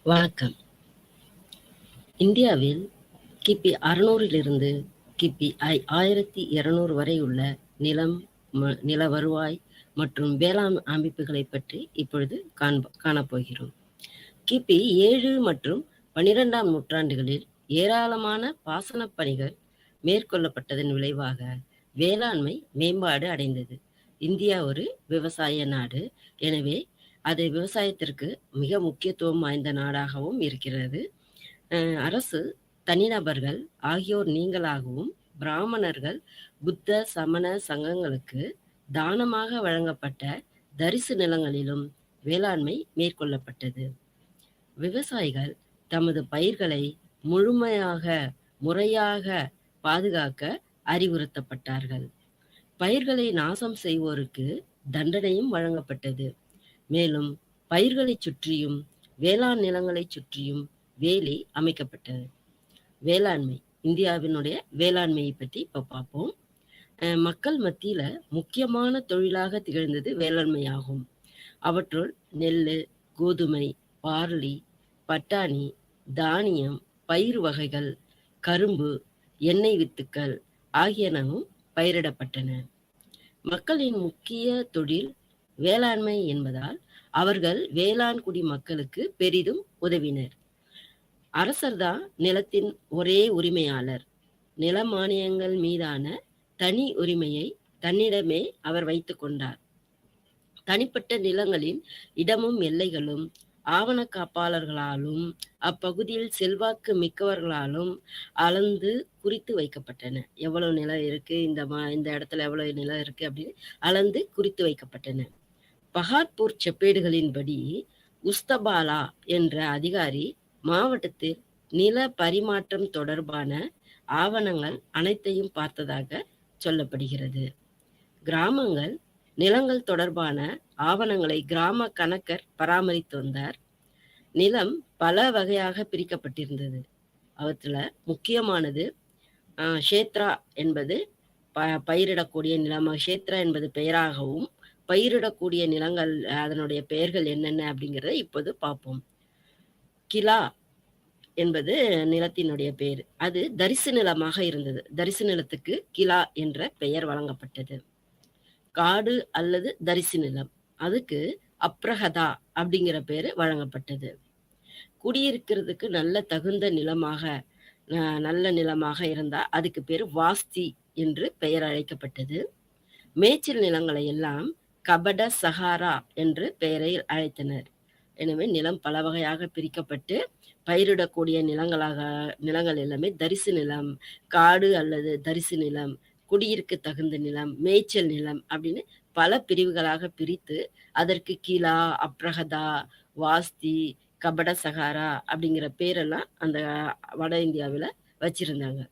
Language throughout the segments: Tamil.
வணக்கம். இந்தியாவில் கிபி 600லிருந்து கிபி 1200 வரை உள்ள நிலம், நில வருவாய் மற்றும் வேளாண் அமைப்புகளைப் பற்றி இப்பொழுது காணப்போகிறோம். கிபி 7 மற்றும் 12ஆம் நூற்றாண்டுகளில் ஏராளமான பாசனப் பணிகள் மேற்கொள்ளப்பட்டதன் விளைவாக வேளாண்மை மேம்பாடு அடைந்தது. இந்தியா ஒரு விவசாய நாடு. எனவே அது விவசாயத்திற்கு மிக முக்கியத்துவம் வாய்ந்த நாடாகவும் இருக்கிறது. அரசு, தனிநபர்கள் ஆகியோர் நீங்களாகவும் பிராமணர்கள், புத்த சமண சங்கங்களுக்கு தானமாக வழங்கப்பட்ட தரிசு நிலங்களிலும் வேளாண்மை மேற்கொள்ளப்பட்டது. விவசாயிகள் தமது பயிர்களை முறையாக பாதுகாக்க அறிவுறுத்தப்பட்டார்கள். பயிர்களை நாசம் செய்வோருக்கு தண்டனையும் வழங்கப்பட்டது. மேலும் பயிர்களைச் சுற்றியும் வேளாண் நிலங்களைச் சுற்றியும் வேலி அமைக்கப்பட்டது. வேளாண்மை, இந்தியாவினுடைய வேளாண்மையை பற்றி இப்போ பார்ப்போம். மக்கள் மத்தியில முக்கியமான தொழிலாக திகழ்ந்தது வேளாண்மையாகும். அவற்றுள் நெல், கோதுமை, பார்லி, பட்டாணி, தானியம், பயிர் வகைகள், கரும்பு, எண்ணெய் வித்துக்கள் ஆகியனவும் பயிரிடப்பட்டன. மக்களின் முக்கிய தொழில் வேளாண்மை என்பதால் அவர்கள் வேளாண் குடி மக்களுக்கு பெரிதும் உதவினர். அரசர்தான் நிலத்தின் ஒரே உரிமையாளர். நில மானியங்கள் மீதான தனி உரிமையை தன்னிடமே அவர் வைத்து கொண்டார். தனிப்பட்ட நிலங்களின் இடமும் எல்லைகளும் ஆவண காப்பாளர்களாலும் அப்பகுதியில் செல்வாக்கு மிக்கவர்களாலும் அளந்து குறித்து வைக்கப்பட்டன. எவ்வளவு நிலம் இருக்கு, இந்த இடத்துல எவ்வளவு நிலம் இருக்கு அப்படின்னு அளந்து குறித்து வைக்கப்பட்டன. பகாத்பூர் செப்பேடுகளின்படி உஸ்தபாலா என்ற அதிகாரி மாவட்டத்தில் நில பரிமாற்றம் தொடர்பான ஆவணங்கள் அனைத்தையும் பார்த்ததாக சொல்லப்படுகிறது. கிராமங்கள் நிலங்கள் தொடர்பான ஆவணங்களை கிராம கணக்கர் பராமரித்து வந்தார். நிலம் பல வகையாக பிரிக்கப்பட்டிருந்தது. அவற்றுல முக்கியமானது க்ஷேத்ரா என்பது பயிரிடக்கூடிய நிலம். க்ஷேத்ரா என்பது பெயராகவும், பயிரிடக்கூடிய நிலங்கள் அதனுடைய பெயர்கள் என்னென்ன அப்படிங்கிறத இப்போது பார்ப்போம். கிலா என்பது நிலத்தினுடைய பெயர். அது தரிசு நிலமாக இருந்தது. தரிசு நிலத்துக்கு கிலா என்ற பெயர் வழங்கப்பட்டது. காடு அல்லது தரிசு நிலம், அதுக்கு அப்ரஹதா அப்படிங்கிற பேரு வழங்கப்பட்டது. குடியிருக்கிறதுக்கு நல்ல நிலமாக இருந்தா அதுக்கு பேரு வாஸ்தி என்று பெயர் அழைக்கப்பட்டது. மேய்ச்சல் நிலங்களை எல்லாம் கபட சஹாரா என்று பெயரை அழைத்தனர். எனவே நிலம் பல வகையாக பிரிக்கப்பட்டு பயிரிடக்கூடிய நிலங்கள் எல்லாமே தரிசு நிலம், காடு அல்லது தரிசு நிலம், குடியிருக்க தகுந்த நிலம், மேய்ச்சல் நிலம் அப்படின்னு பல பிரிவுகளாக பிரித்து அதற்கு கிலா, அப்ரஹதா, வாஸ்தி, கபட சகாரா அப்படிங்கிற பேரெல்லாம் அந்த வட இந்தியாவில் வச்சிருந்தாங்க.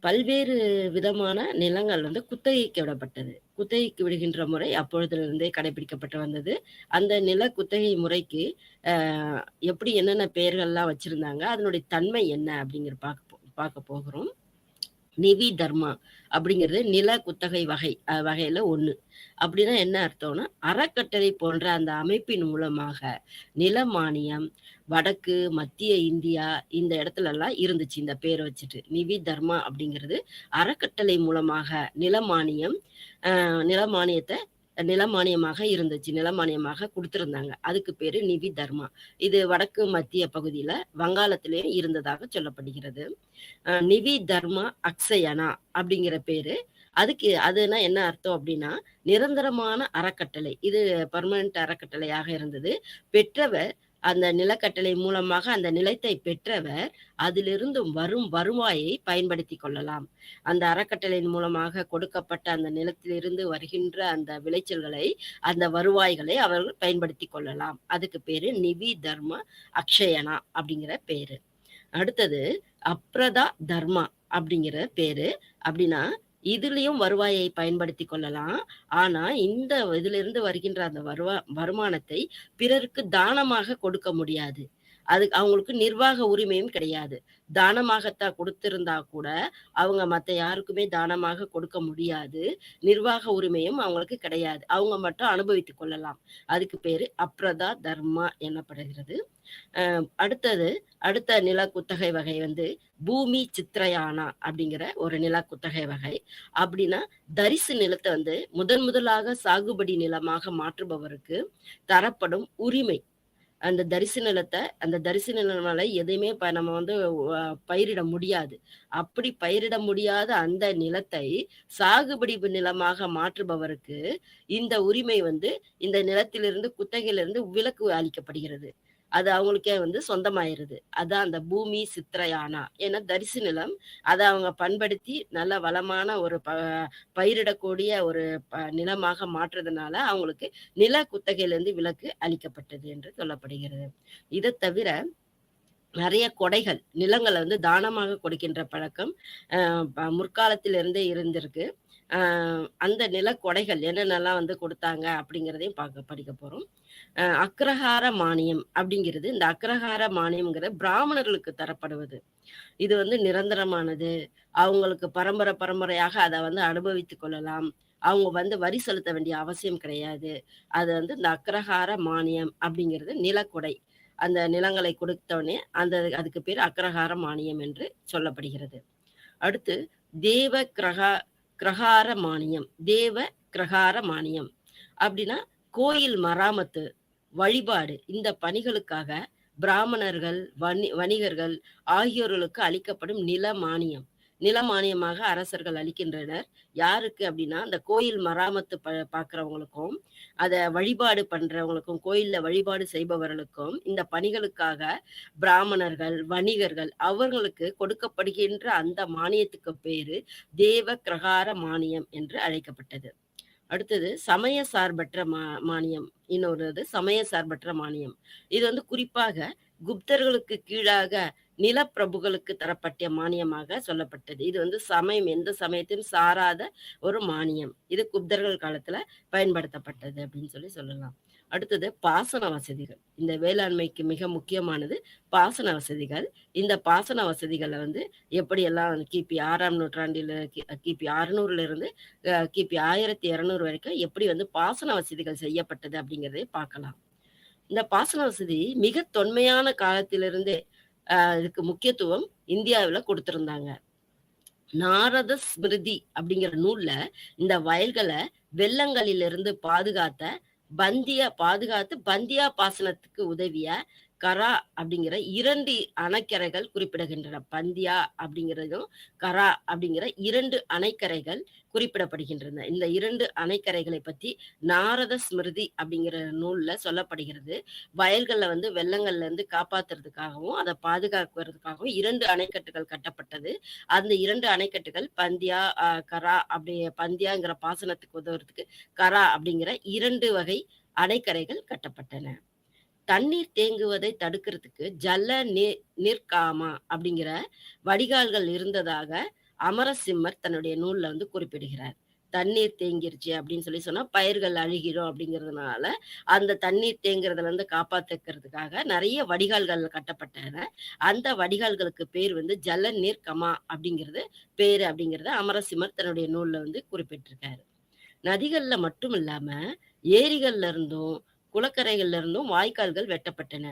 பல்வேறு விதமான நிலங்கள் குத்தகைக்கு விடப்பட்டது. குத்தகைக்கு விடுகின்ற முறை அப்பொழுதிலிருந்தே கடைபிடிக்கப்பட்டு வந்தது. அந்த நில குத்தகை முறைக்கு எப்படி என்னென்ன பெயர்கள்லாம் வச்சிருந்தாங்க, அதனுடைய தன்மை என்ன அப்படிங்கிற பார்க்க போகிறோம். நிவி தர்மா அப்படிங்கிறது நில குத்தகை வகையில ஒண்ணு. அப்படின்னா என்ன அர்த்தம்னா, அறக்கட்டளை போன்ற அந்த அமைப்பின் மூலமாக நில மானியம் வடக்கு மத்திய இந்தியா இந்த இடத்துல எல்லாம் இருந்துச்சு. இந்த பேரை வச்சுட்டு நிவி தர்மா அப்படிங்கிறது அறக்கட்டளை மூலமாக நிலமானியமாக இருந்துச்சு. நிலமானியமாக கொடுத்திருந்தாங்க. அதுக்கு பேரு நிவி தர்மா. இது வடக்கு மத்திய பகுதியில வங்காளத்திலேயே இருந்ததாக சொல்லப்படுகிறது. நிவி தர்மா அக்ஷயனா அப்படிங்கிற பேரு. அதுனா என்ன அர்த்தம் அப்படின்னா, நிரந்தரமான அறக்கட்டளை. இது பர்மனன்ட் அறக்கட்டளையாக இருந்தது. பெற்றவர் அந்த நிலக்கட்டளை மூலமாக அந்த நிலத்தை பெற்றவர் அதிலிருந்து வரும் வருவாயை பயன்படுத்தி கொள்ளலாம். அந்த அறக்கட்டளையின் மூலமாக கொடுக்கப்பட்ட அந்த நிலத்திலிருந்து வருகின்ற அந்த விளைச்சல்களை, அந்த வருவாய்களை அவர்கள் பயன்படுத்தி கொள்ளலாம். அதுக்கு பேரு நிவி தர்மா அக்ஷயனா அப்படிங்கிற பேரு. அடுத்தது அப்ரதா தர்மா அப்படிங்கிற பேரு. அப்படின்னா இதுலயும் வருவாயை பயன்படுத்தி கொள்ளலாம். ஆனா இதுல இருந்து வருகின்ற அந்த வருமானத்தை பிறருக்கு தானமாக கொடுக்க முடியாது. அதுக்கு அவங்களுக்கு நிர்வாக உரிமையும் கிடையாது. தானமாகத்தான் குடுத்திருந்தா கூட, அவங்க மத்த யாருக்குமே தானமாக கொடுக்க முடியாது. நிர்வாக உரிமையும் அவங்களுக்கு கிடையாது. அவங்க மட்டும் அனுபவித்துக் கொள்ளலாம். அதுக்கு பேரு அப்ரதா தர்மா எனப்படுகிறது. அடுத்தது அடுத்த நில குத்தகை வகை வந்து பூமி சித்ரயானா அப்படிங்கிற ஒரு நில குத்தகை வகை. அப்படின்னா, தரிசு நிலத்த வந்து முதன் முதலாக சாகுபடி நிலமாக மாற்றுபவருக்கு தரப்படும் உரிமை. அந்த தரிசு நிலம்னால எதையுமே நம்ம வந்து பயிரிட முடியாது. அப்படி பயிரிட முடியாத அந்த நிலத்தை சாகுபடி நிலமாக மாற்றுபவருக்கு இந்த உரிமை வந்து இந்த நிலத்திலிருந்து குத்தகையிலிருந்து விலக்கு அளிக்கப்படுகிறது. அது அவங்களுக்கே வந்து சொந்தமாயிருது. அதான் அந்த பூமி சித்ரயானா. ஏன்னா தரிசு நிலம். அத அவங்க பண்படுத்தி நல்ல வளமான ஒரு பயிரிடக்கூடிய ஒரு நிலமாக மாற்றுறதுனால அவங்களுக்கு நில குத்தகையிலிருந்து விலக்கு அளிக்கப்பட்டது என்று சொல்லப்படுகிறது. இத தவிர நெறைய கொடைகள், நிலங்கள வந்து தானமாக கொடுக்கின்ற பழக்கம் முற்காலத்திலிருந்தே இருந்திருக்கு. அ அந்த நிலக்கொடைகள் என்னென்னலாம் வந்து குடுத்தாங்க அப்படிங்கிறதையும் படிக்க போறோம். அக்ரஹார மானியம் அப்படிங்கிறது, இந்த அக்ரஹார மானியம்ங்கிறது பிராமணர்களுக்கு தரப்படுவது. இது வந்து நிரந்தரமானது. அவங்களுக்கு பரம்பரையாக அத வந்து அனுபவித்துக் கொள்ளலாம். அவங்க வந்து வரி செலுத்த வேண்டிய அவசியம் கிடையாது. அது வந்து இந்த அக்ரஹார மானியம் அப்படிங்கிறது நிலக்கொடை. அந்த நிலங்களை கொடுத்தோனே அதுக்கு பேரு அக்ரஹார மானியம் என்று சொல்லப்படுகிறது. அடுத்து தேவ கிரகார மானியம். தேவ கிரகார மானியம். அப்படின்னா கோயில் மராமத்து, வழிபாடு இந்த பணிகளுக்காக பிராமணர்கள், வணிகர்கள் ஆகியோர்களுக்கு அளிக்கப்படும் நில மானியம். நில மானியமாக அரசர்கள் அளிக்கின்றனர். யாருக்கு அப்படின்னா, அந்த கோயில் மராமத்து பார்க்கிறவங்களுக்கும், அத வழிபாடு பண்றவங்களுக்கும், கோயில்ல வழிபாடு செய்பவர்களுக்கும் இந்த பணிகளுக்காக பிராமணர்கள், வணிகர்கள் அவர்களுக்கு கொடுக்கப்படுகின்ற அந்த மானியத்துக்கு பேரு தேவ கிரகார மானியம் என்று அழைக்கப்பட்டது. அடுத்தது சமய சார்பற்ற மானியம். இன்னொரு சமய சார்பற்ற மானியம். இது வந்து குறிப்பாக குப்தர்களுக்கு கீழாக நிலப்பிரபுகளுக்கு தரப்பட்ட மானியமாக சொல்லப்பட்டது. இது வந்து எந்த சமயத்தையும் சாராத ஒரு மானியம். இது குப்தர்கள் காலத்துல பயன்படுத்தப்பட்டது அப்படின்னு சொல்லலாம். அடுத்தது பாசன வசதிகள். இந்த வேளாண்மைக்கு மிக முக்கியமானது பாசன வசதிகள். இந்த பாசன வசதிகளை வந்து எப்படியெல்லாம் கிபி 6ஆம் நூற்றாண்டில கிபி 600ல இருந்து கிபி 1200 வரைக்கும் எப்படி வந்து பாசன வசதிகள் செய்யப்பட்டது அப்படிங்கிறதை பார்க்கலாம். இந்த பாசன வசதி மிக தொன்மையான காலத்திலிருந்தே இதுக்கு முக்கியத்துவம் இந்தியாவுல கொடுத்திருந்தாங்க. நாரத ஸ்மிருதி அப்படிங்கிற நூல்ல இந்த வயல்களை வெள்ளங்களிலிருந்து பந்தியா பாசனத்துக்கு உதவிய கரா அப்படிங்கிற 2 அணைக்கரைகள் குறிப்பிடுகின்றன. பந்தியா அப்படிங்கிறதும், கரா அப்படிங்கிற 2 அணைக்கரைகள் குறிப்பிடப்படுகின்றன. இந்த 2 அணைக்கரைகளை பத்தி நாரத ஸ்மிருதி அப்படிங்கிற நூல்ல சொல்லப்படுகிறது. வயல்கள்ல வந்து வெள்ளங்கள்ல இருந்து காப்பாத்துறதுக்காகவும், அதை பாதுகாக்கிறதுக்காகவும் 2 அணைக்கட்டுகள் கட்டப்பட்டது. அந்த 2 அணைக்கட்டுகள் பந்தியா, கரா பந்தியாங்கிற பாசனத்துக்கு உதவுறதுக்கு கரா அப்படிங்கிற 2 வகை அணைக்கரைகள் கட்டப்பட்டன. தண்ணீர் தேங்குவதை தடுக்கிறதுக்கு ஜல நிர்காமா அப்படிங்கிற வடிகால்கள் இருந்ததாக அமரசிம்மர் தன்னுடைய நூல்ல வந்து குறிப்பிடுகிறார். தண்ணீர் தேங்கிருச்சு அப்படின்னு சொன்னா பயிர்கள் அழுகிடும் அப்படிங்கிறதுனால அந்த தண்ணீர் தேங்குறதுல இருந்து காப்பாத்துக்கிறதுக்காக நிறைய வடிகால்கள் கட்டப்பட்டன. அந்த வடிகால்களுக்கு பேர் வந்து ஜல நீர்கமா அப்படிங்கிறது பேரு அப்படிங்கிறத அமரசிம்மர் தன்னுடைய நூல்ல வந்து குறிப்பிட்டிருக்காரு. நதிகள்ல மட்டும் இல்லாம ஏரிகள்ல இருந்தும் குளக்கரைகள்ல இருந்தும் வாய்க்கால்கள் வெட்டப்பட்டன.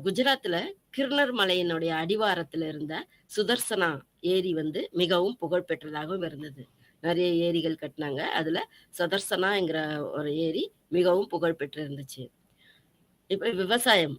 குஜராத்ல கிர்னர் மலையினுடைய அடிவாரத்துல இருந்த சுதர்சனா ஏரி வந்து மிகவும் புகழ் பெற்றதாகவும் இருந்தது. நிறைய ஏரிகள் கட்டினாங்க. அதுல சுதர்சனாங்கிற ஒரு ஏரி மிகவும் புகழ் பெற்று இருந்துச்சு. இப்ப விவசாயம்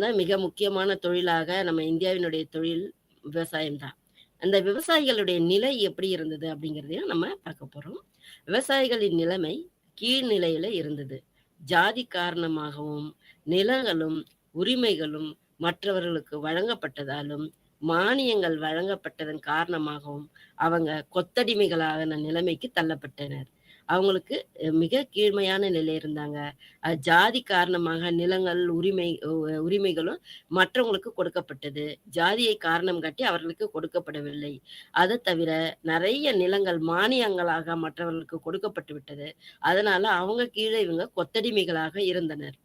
தான் மிக முக்கியமான தொழிலாக நம்ம இந்தியாவினுடைய தொழில் விவசாயம் தான். அந்த விவசாயிகளுடைய நிலை எப்படி இருந்தது அப்படிங்கிறதையும் நம்ம பார்க்க போறோம். விவசாயிகளின் நிலைமை கீழ்நிலையில இருந்தது. ஜாதி காரணமாகவும் நிலங்களும் உரிமைகளும் மற்றவர்களுக்கு வழங்கப்பட்டதாலும் மானியங்கள் வழங்கப்பட்டதன் காரணமாகவும் அவங்க கொத்தடிமைகளான நிலைமைக்கு தள்ளப்பட்டனர். அவங்களுக்கு மிக கீழ்மையான நிலை இருந்தாங்க. ஜாதி காரணமாக நிலங்கள் உரிமைகளும் மற்றவங்களுக்கு கொடுக்கப்பட்டது. ஜாதியை காரணம் காட்டி அவர்களுக்கு கொடுக்கப்படவில்லை. அதை தவிர நிறைய நிலங்கள் மானியங்களாக மற்றவர்களுக்கு கொடுக்கப்பட்டு விட்டது. அதனால அவங்க கீழே இவங்க கொத்தடிமைகளாக இருந்தனர்.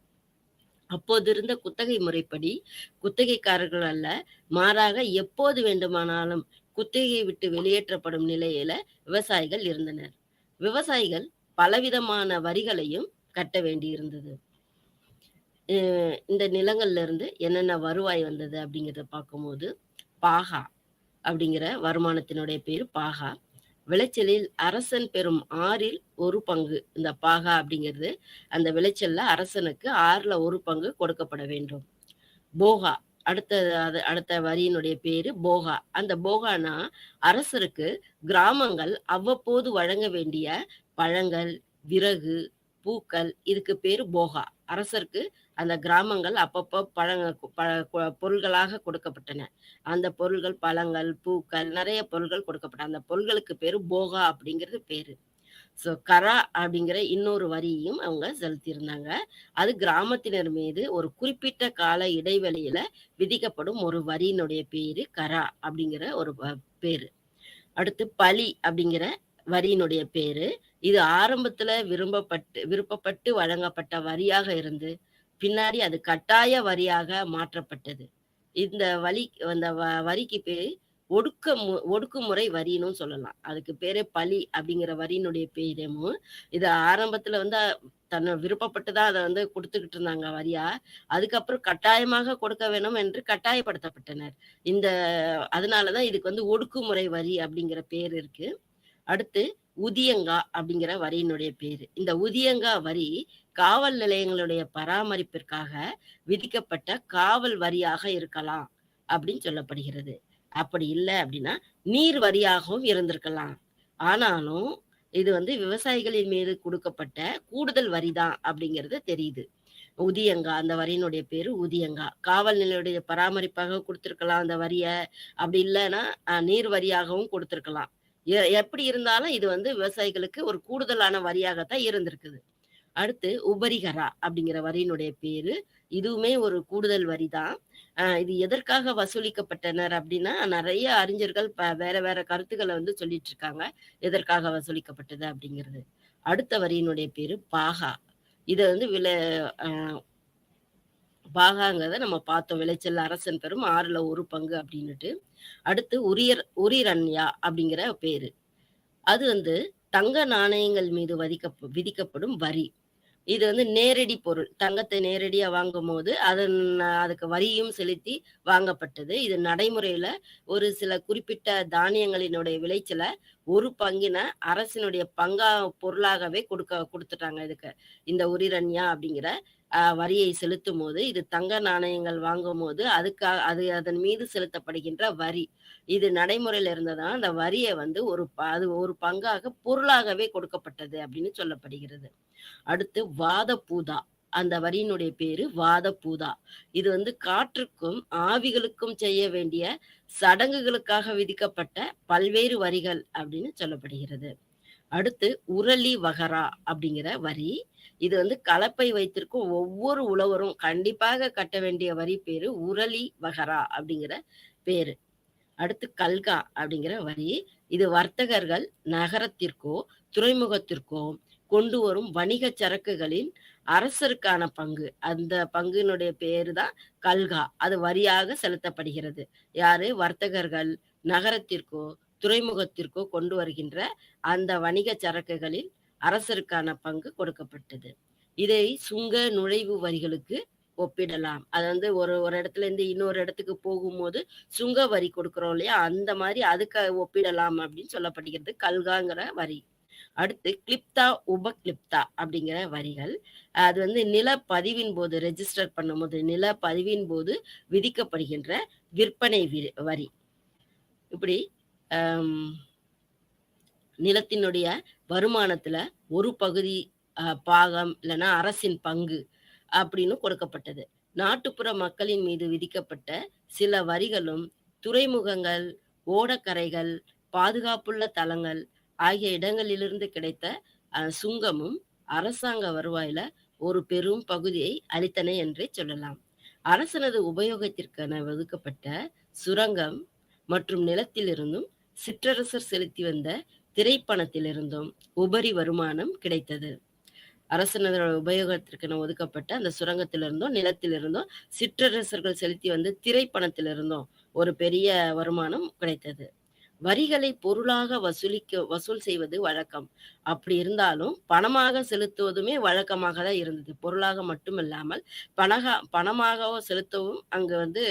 அப்போதிருந்த குத்தகை முறைப்படி குத்தகைக்காரர்கள் அல்ல, மாறாக எப்போது வேண்டுமானாலும் குத்தகையை விட்டு வெளியேற்றப்படும் நிலையில விவசாயிகள் இருந்தனர். விவசாயிகள் பலவிதமான வரிகளையும் கட்ட வேண்டியிருந்தது. அ இந்த நிலங்கள்ல இருந்து என்னென்ன வருவாய் வந்தது அப்படிங்கிறத பார்க்கும்போது, பாகா அப்படிங்கிற வருமானத்தினுடைய பேரு பாகா. விளைச்சலில் அரசன் பெறும் 6ல் 1 பங்கு இந்த பாகா அப்படிங்கிறது, அந்த விளைச்சல்ல அரசனுக்கு 6ல 1 பங்கு கொடுக்கப்பட வேண்டும். போகா அடுத்த வரியினுடைய பேரு போகா. அந்த போகான்னா, அரசருக்கு கிராமங்கள் அவ்வப்போது வழங்க வேண்டிய பழங்கள், விறகு, பூக்கள் இதுக்கு பேரு போகா. அரசருக்கு அந்த கிராமங்கள் அப்பப்போ பழங்க ப கொ பொருள்களாக கொடுக்கப்பட்டன. அந்த பொருள்கள் பழங்கள், பூக்கள் நெறைய பொருள்கள் கொடுக்கப்பட்டன. அந்த பொருள்களுக்கு பேரு போகா அப்படிங்கிறது பேரு. கரா அப்படிங்கிற இன்னொரு வரியையும் அவங்க செலுத்தியிருந்தாங்க. அது கிராமத்தினர் மீது ஒரு குறிப்பிட்ட கால இடைவெளியில விதிக்கப்படும் ஒரு வரியினுடைய பேரு கரா அப்படிங்கிற ஒரு பேரு. அடுத்து பலி அப்படிங்கிற வரியினுடைய பேரு. இது ஆரம்பத்துல விருப்பப்பட்டு வழங்கப்பட்ட வரியாக இருந்து, பின்னாடி அது கட்டாய வரியாக மாற்றப்பட்டது. இந்த வரிக்கு பேரு ஒடுக்குமுறை வரின்னும் சொல்லலாம். அதுக்கு பேரே பலி அப்படிங்கிற வரியினுடைய பேரும். இது ஆரம்பத்துல தன்னை விருப்பப்பட்டு தான் அத குடுத்துக்கிட்டு இருந்தாங்க வரியா. அதுக்கப்புறம் கட்டாயமாக கொடுக்க வேணும் என்று கட்டாயப்படுத்தப்பட்டனர். இந்த அதனால தான் இதுக்கு ஒடுக்குமுறை வரி அப்படிங்கிற பேர் இருக்கு. அடுத்து உதியங்கா அப்படிங்கிற வரியினுடைய பேரு. இந்த உதியங்கா வரி காவல் நிலையங்களுடைய பராமரிப்பிற்காக விதிக்கப்பட்ட காவல் வரியாக இருக்கலாம் அப்படின்னு சொல்லப்படுகிறது. அப்படி இல்ல அப்படின்னா, நீர் வரியாகவும் இருந்திருக்கலாம். ஆனாலும், இது விவசாயிகளின் மீது குடுக்கப்பட்ட கூடுதல் வரிதான் அப்படிங்கிறது தெரியுது. உதியங்கா அந்த வரியினுடைய பேரு உதியங்கா. காவல் நிலையுடைய பராமரிப்பாக குடுத்திருக்கலாம் அந்த வரிய. அப்படி இல்லன்னா, நீர் வரியாகவும் குடுத்திருக்கலாம். எப்படி இருந்தாலும் இது விவசாயிகளுக்கு ஒரு கூடுதலான வரியாகத்தான் இருந்திருக்குது. அடுத்து உபரிகரா அப்படிங்கிற வரியினுடைய பேரு. இதுவுமே ஒரு கூடுதல் வரிதான். இது எதற்காக வசூலிக்கப்பட்டனர் அப்படின்னா, நெறைய அறிஞர்கள் வேற வேற கருத்துக்கள சொல்லிட்டு இருக்காங்க. எதற்காக வசூலிக்கப்பட்டது அப்படிங்கிறது. அடுத்த வரியினுடைய பேரு பாகா. இத வில அ பாகாங்கிறத நம்ம பார்த்தோம். விளைச்சல் அரசன் பெறும் 6ல 1 பங்கு அப்படின்னுட்டு. அடுத்து உரிரண்யா அப்படிங்கிற பேரு. அது தங்க நாணயங்கள் மீது விதிக்கப்படும் வரி. இது நேரடி பொருள். தங்கத்தை நேரடியா வாங்கும்போது, அதுக்கு வரியும் செலுத்தி வாங்கப்பட்டது. இது நடைமுறையில ஒரு சில குறிப்பிட்ட தானியங்களினுடைய விளைச்சல 1 பங்கின அரசினுடைய பொருளாகவே குடுத்துட்டாங்க இதுக்கு. இந்த உரிரண்யா அப்படிங்கிற வரியை செலுத்தும்போது, இது தங்க நாணயங்கள் வாங்கும்போது, அதன் மீது செலுத்தப்படுகின்ற வரி. இது நடைமுறையில இருந்ததால, அந்த வரிய அது ஒரு பங்காக பொருளாகவே கொடுக்கப்பட்டது அப்படின்னு சொல்லப்படுகிறது. அடுத்து வாதபூதா. அந்த வரியினுடைய பேரு வாதபூதா. இது காற்றுக்கும், ஆவிகளுக்கும் செய்ய வேண்டிய சடங்குகளுக்காக விதிக்கப்பட்ட பல்வேறு வரிகள் அப்படின்னு சொல்லப்படுகிறது. அடுத்து உரளி வகரா அப்படிங்கிற வரி. இது கலப்பை வைத்திருக்கும் ஒவ்வொரு உழவரும் கண்டிப்பாக கட்ட வேண்டிய வரி பேரு உரளி வகரா அப்படிங்கிற பேரு. அடுத்து கல்கா அப்படிங்கிற வரி. இது வர்த்தகர்கள் நகரத்திற்கோ, துறைமுகத்திற்கோ கொண்டு வரும் வணிக சரக்குகளின் அரசருக்கான பங்கு. அந்த பங்கினுடைய பேரு தான் கல்கா. அது வரியாக செலுத்தப்படுகிறது. யாரு? வர்த்தகர்கள் நகரத்திற்கோ, துறைமுகத்திற்கோ கொண்டு வருகின்ற அந்த வணிக சரக்குகளில் அரசருக்கான பங்கு கொடுக்கப்பட்டது. இதை சுங்க நுழைவு வரிகளுக்கு ஒப்பிடலாம். அது ஒரு ஒரு இடத்துல இருந்து இன்னொரு இடத்துக்கு போகும்போது சுங்க வரி கொடுக்கிறோம் இல்லையா? அந்த மாரி அதுக்கு ஒப்பிடலாம் அப்படின்னு சொல்லப்படுகிறது கல்காங்கிற வரி. அடுத்து கிளிப்தா, உபகிளிப்தா அப்படிங்கிற வரிகள். அது நிலப்பதிவின் போது ரெஜிஸ்டர் பண்ணும்போது, நிலப்பதிவின் போது விதிக்கப்படுகின்ற விற்பனை வரி. இப்படி அம் நிலத்தினுடைய வருமானத்துல ஒரு பகுதி பாகம் இல்லைன்னா அரசின் பங்கு அப்படின்னு கொடுக்கப்பட்டது. நாட்டுப்புற மக்களின் மீது விதிக்கப்பட்ட சில வரிகளும் துறைமுகங்கள், ஓடக்கரைகள், பாதுகாப்புள்ள தளங்கள் ஆகிய இடங்களிலிருந்து கிடைத்த சுங்கமும் அரசாங்க வருவாயில ஒரு பெரும் பகுதியை அளித்தன என்றே சொல்லலாம். அரசனது உபயோகத்திற்கென ஒதுக்கப்பட்ட சுரங்கம் மற்றும் நிலத்திலிருந்தும் சிற்றரசர் செலுத்தி வந்த திரைப்பணத்திலிருந்தும் உபரி வருமானம் கிடைத்தது. அரசினரோட உபயோகத்திற்கென ஒதுக்கப்பட்ட அந்த சுரங்கத்திலிருந்தும், நிலத்திலிருந்தும், சிற்றரசர்கள் செலுத்தி வந்த திரைப்பணத்திலிருந்தும் ஒரு பெரிய வருமானம் கிடைத்தது. வரிகளை பொருளாக வசூல் செய்வது வழக்கம். அப்படி இருந்தாலும், பணமாக செலுத்துவதுமே வழக்கமாக தான் இருந்தது. பொருளாக மட்டும் இல்லாமல், பணமாகவோ செலுத்தவும் அங்கு வந்து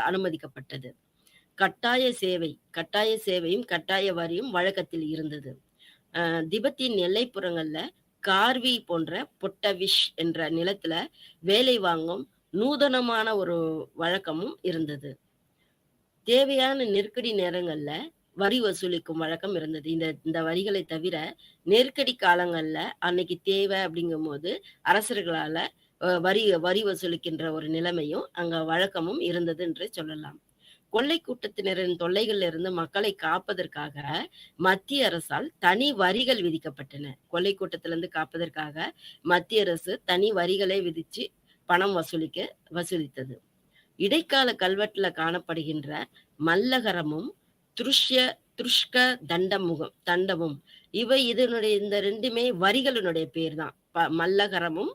அனுமதிக்கப்பட்டது. கட்டாய சேவையும், கட்டாய வரியும் வழக்கத்தில் இருந்தது. திபெத்தின் எல்லைப்புறங்கள்ல கார்வி போன்ற பொட்டவிஷ் என்ற நிலத்துல வேலை வாங்கும் நூதனமான ஒரு வழக்கமும் இருந்தது. தேவையான நெருக்கடி நேரங்கள்ல வரி வசூலிக்கும் வழக்கம் இருந்தது. இந்த இந்த வரிகளை தவிர, நெருக்கடி காலங்கள்ல அன்னைக்கு தேவை அப்படிங்கும்போது, அரசர்களால வரி வரி வசூலிக்கின்ற ஒரு நிலைமையும், அங்க வழக்கமும் இருந்தது என்று சொல்லலாம். கொள்ளை கூட்டத்தினரின் தொல்லைகள்ல இருந்து மக்களை காப்பதற்காக மத்திய அரசால் தனி வரிகள் விதிக்கப்பட்டன. கொள்ளை கூட்டத்திலிருந்து காப்பதற்காக மத்திய அரசு தனி வரிகளை விதிச்சு பணம் வசூலித்தது. இடைக்கால கல்வெட்டுல காணப்படுகின்ற மல்லகரமும், துருஷ்ய துருஷ்க தண்டமும் இதனுடைய இந்த 2மே வரிகளினுடைய பேர் தான். மல்லகரமும்,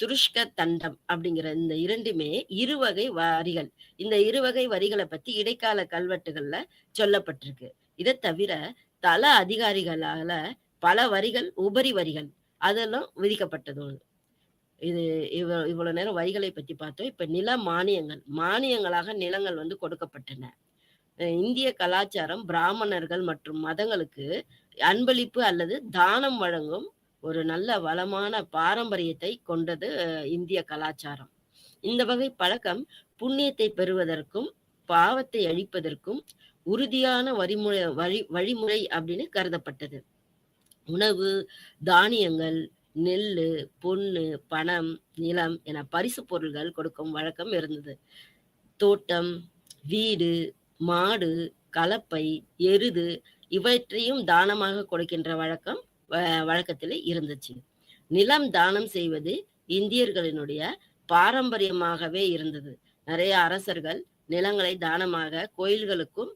துருஷ்க தண்டம் அப்படிங்கிற இந்த 2மே இருவகை வரிகள். இந்த இருவகை வரிகளை பத்தி இடைக்கால கல்வெட்டுகள்ல சொல்லப்பட்டிருக்கு. இதை தவிர தல அதிகாரிகளால பல வரிகள், உபரி வரிகள் அதெல்லாம் விதிக்கப்பட்டது. இது இவ்வளவு நேரம் வரிகளை பத்தி பார்த்தோம். இப்ப நில மானியங்கள். மானியங்களாக நிலங்கள் வந்து கொடுக்கப்பட்டன. இந்திய கலாச்சாரம் பிராமணர்கள் மற்றும் மதங்களுக்கு அன்பளிப்பு அல்லது தானம் வழங்கும் ஒரு நல்ல வளமான பாரம்பரியத்தை கொண்டது இந்திய கலாச்சாரம். இந்த வகை பழக்கம் புண்ணியத்தை பெறுவதற்கும், பாவத்தை அழிப்பதற்கும் உறுதியான வழிமுறை அப்படின்னு கருதப்பட்டது. உணவு, தானியங்கள், நெல்லு, பொன்னு, பணம், நிலம் என பரிசு பொருள்கள் கொடுக்கும் வழக்கம் இருந்தது. தோட்டம், வீடு, மாடு, கலப்பை, எருது இவற்றையும் தானமாக கொடுக்கின்ற வழக்கம் வழக்கத்தில் இருந்துச்சு. நிலம் தானம் செய்வது இந்தியர்களினுடைய பாரம்பரியமாகவே இருந்தது. நிறைய அரசர்கள் நிலங்களை தானமாக கோயில்களுக்கும்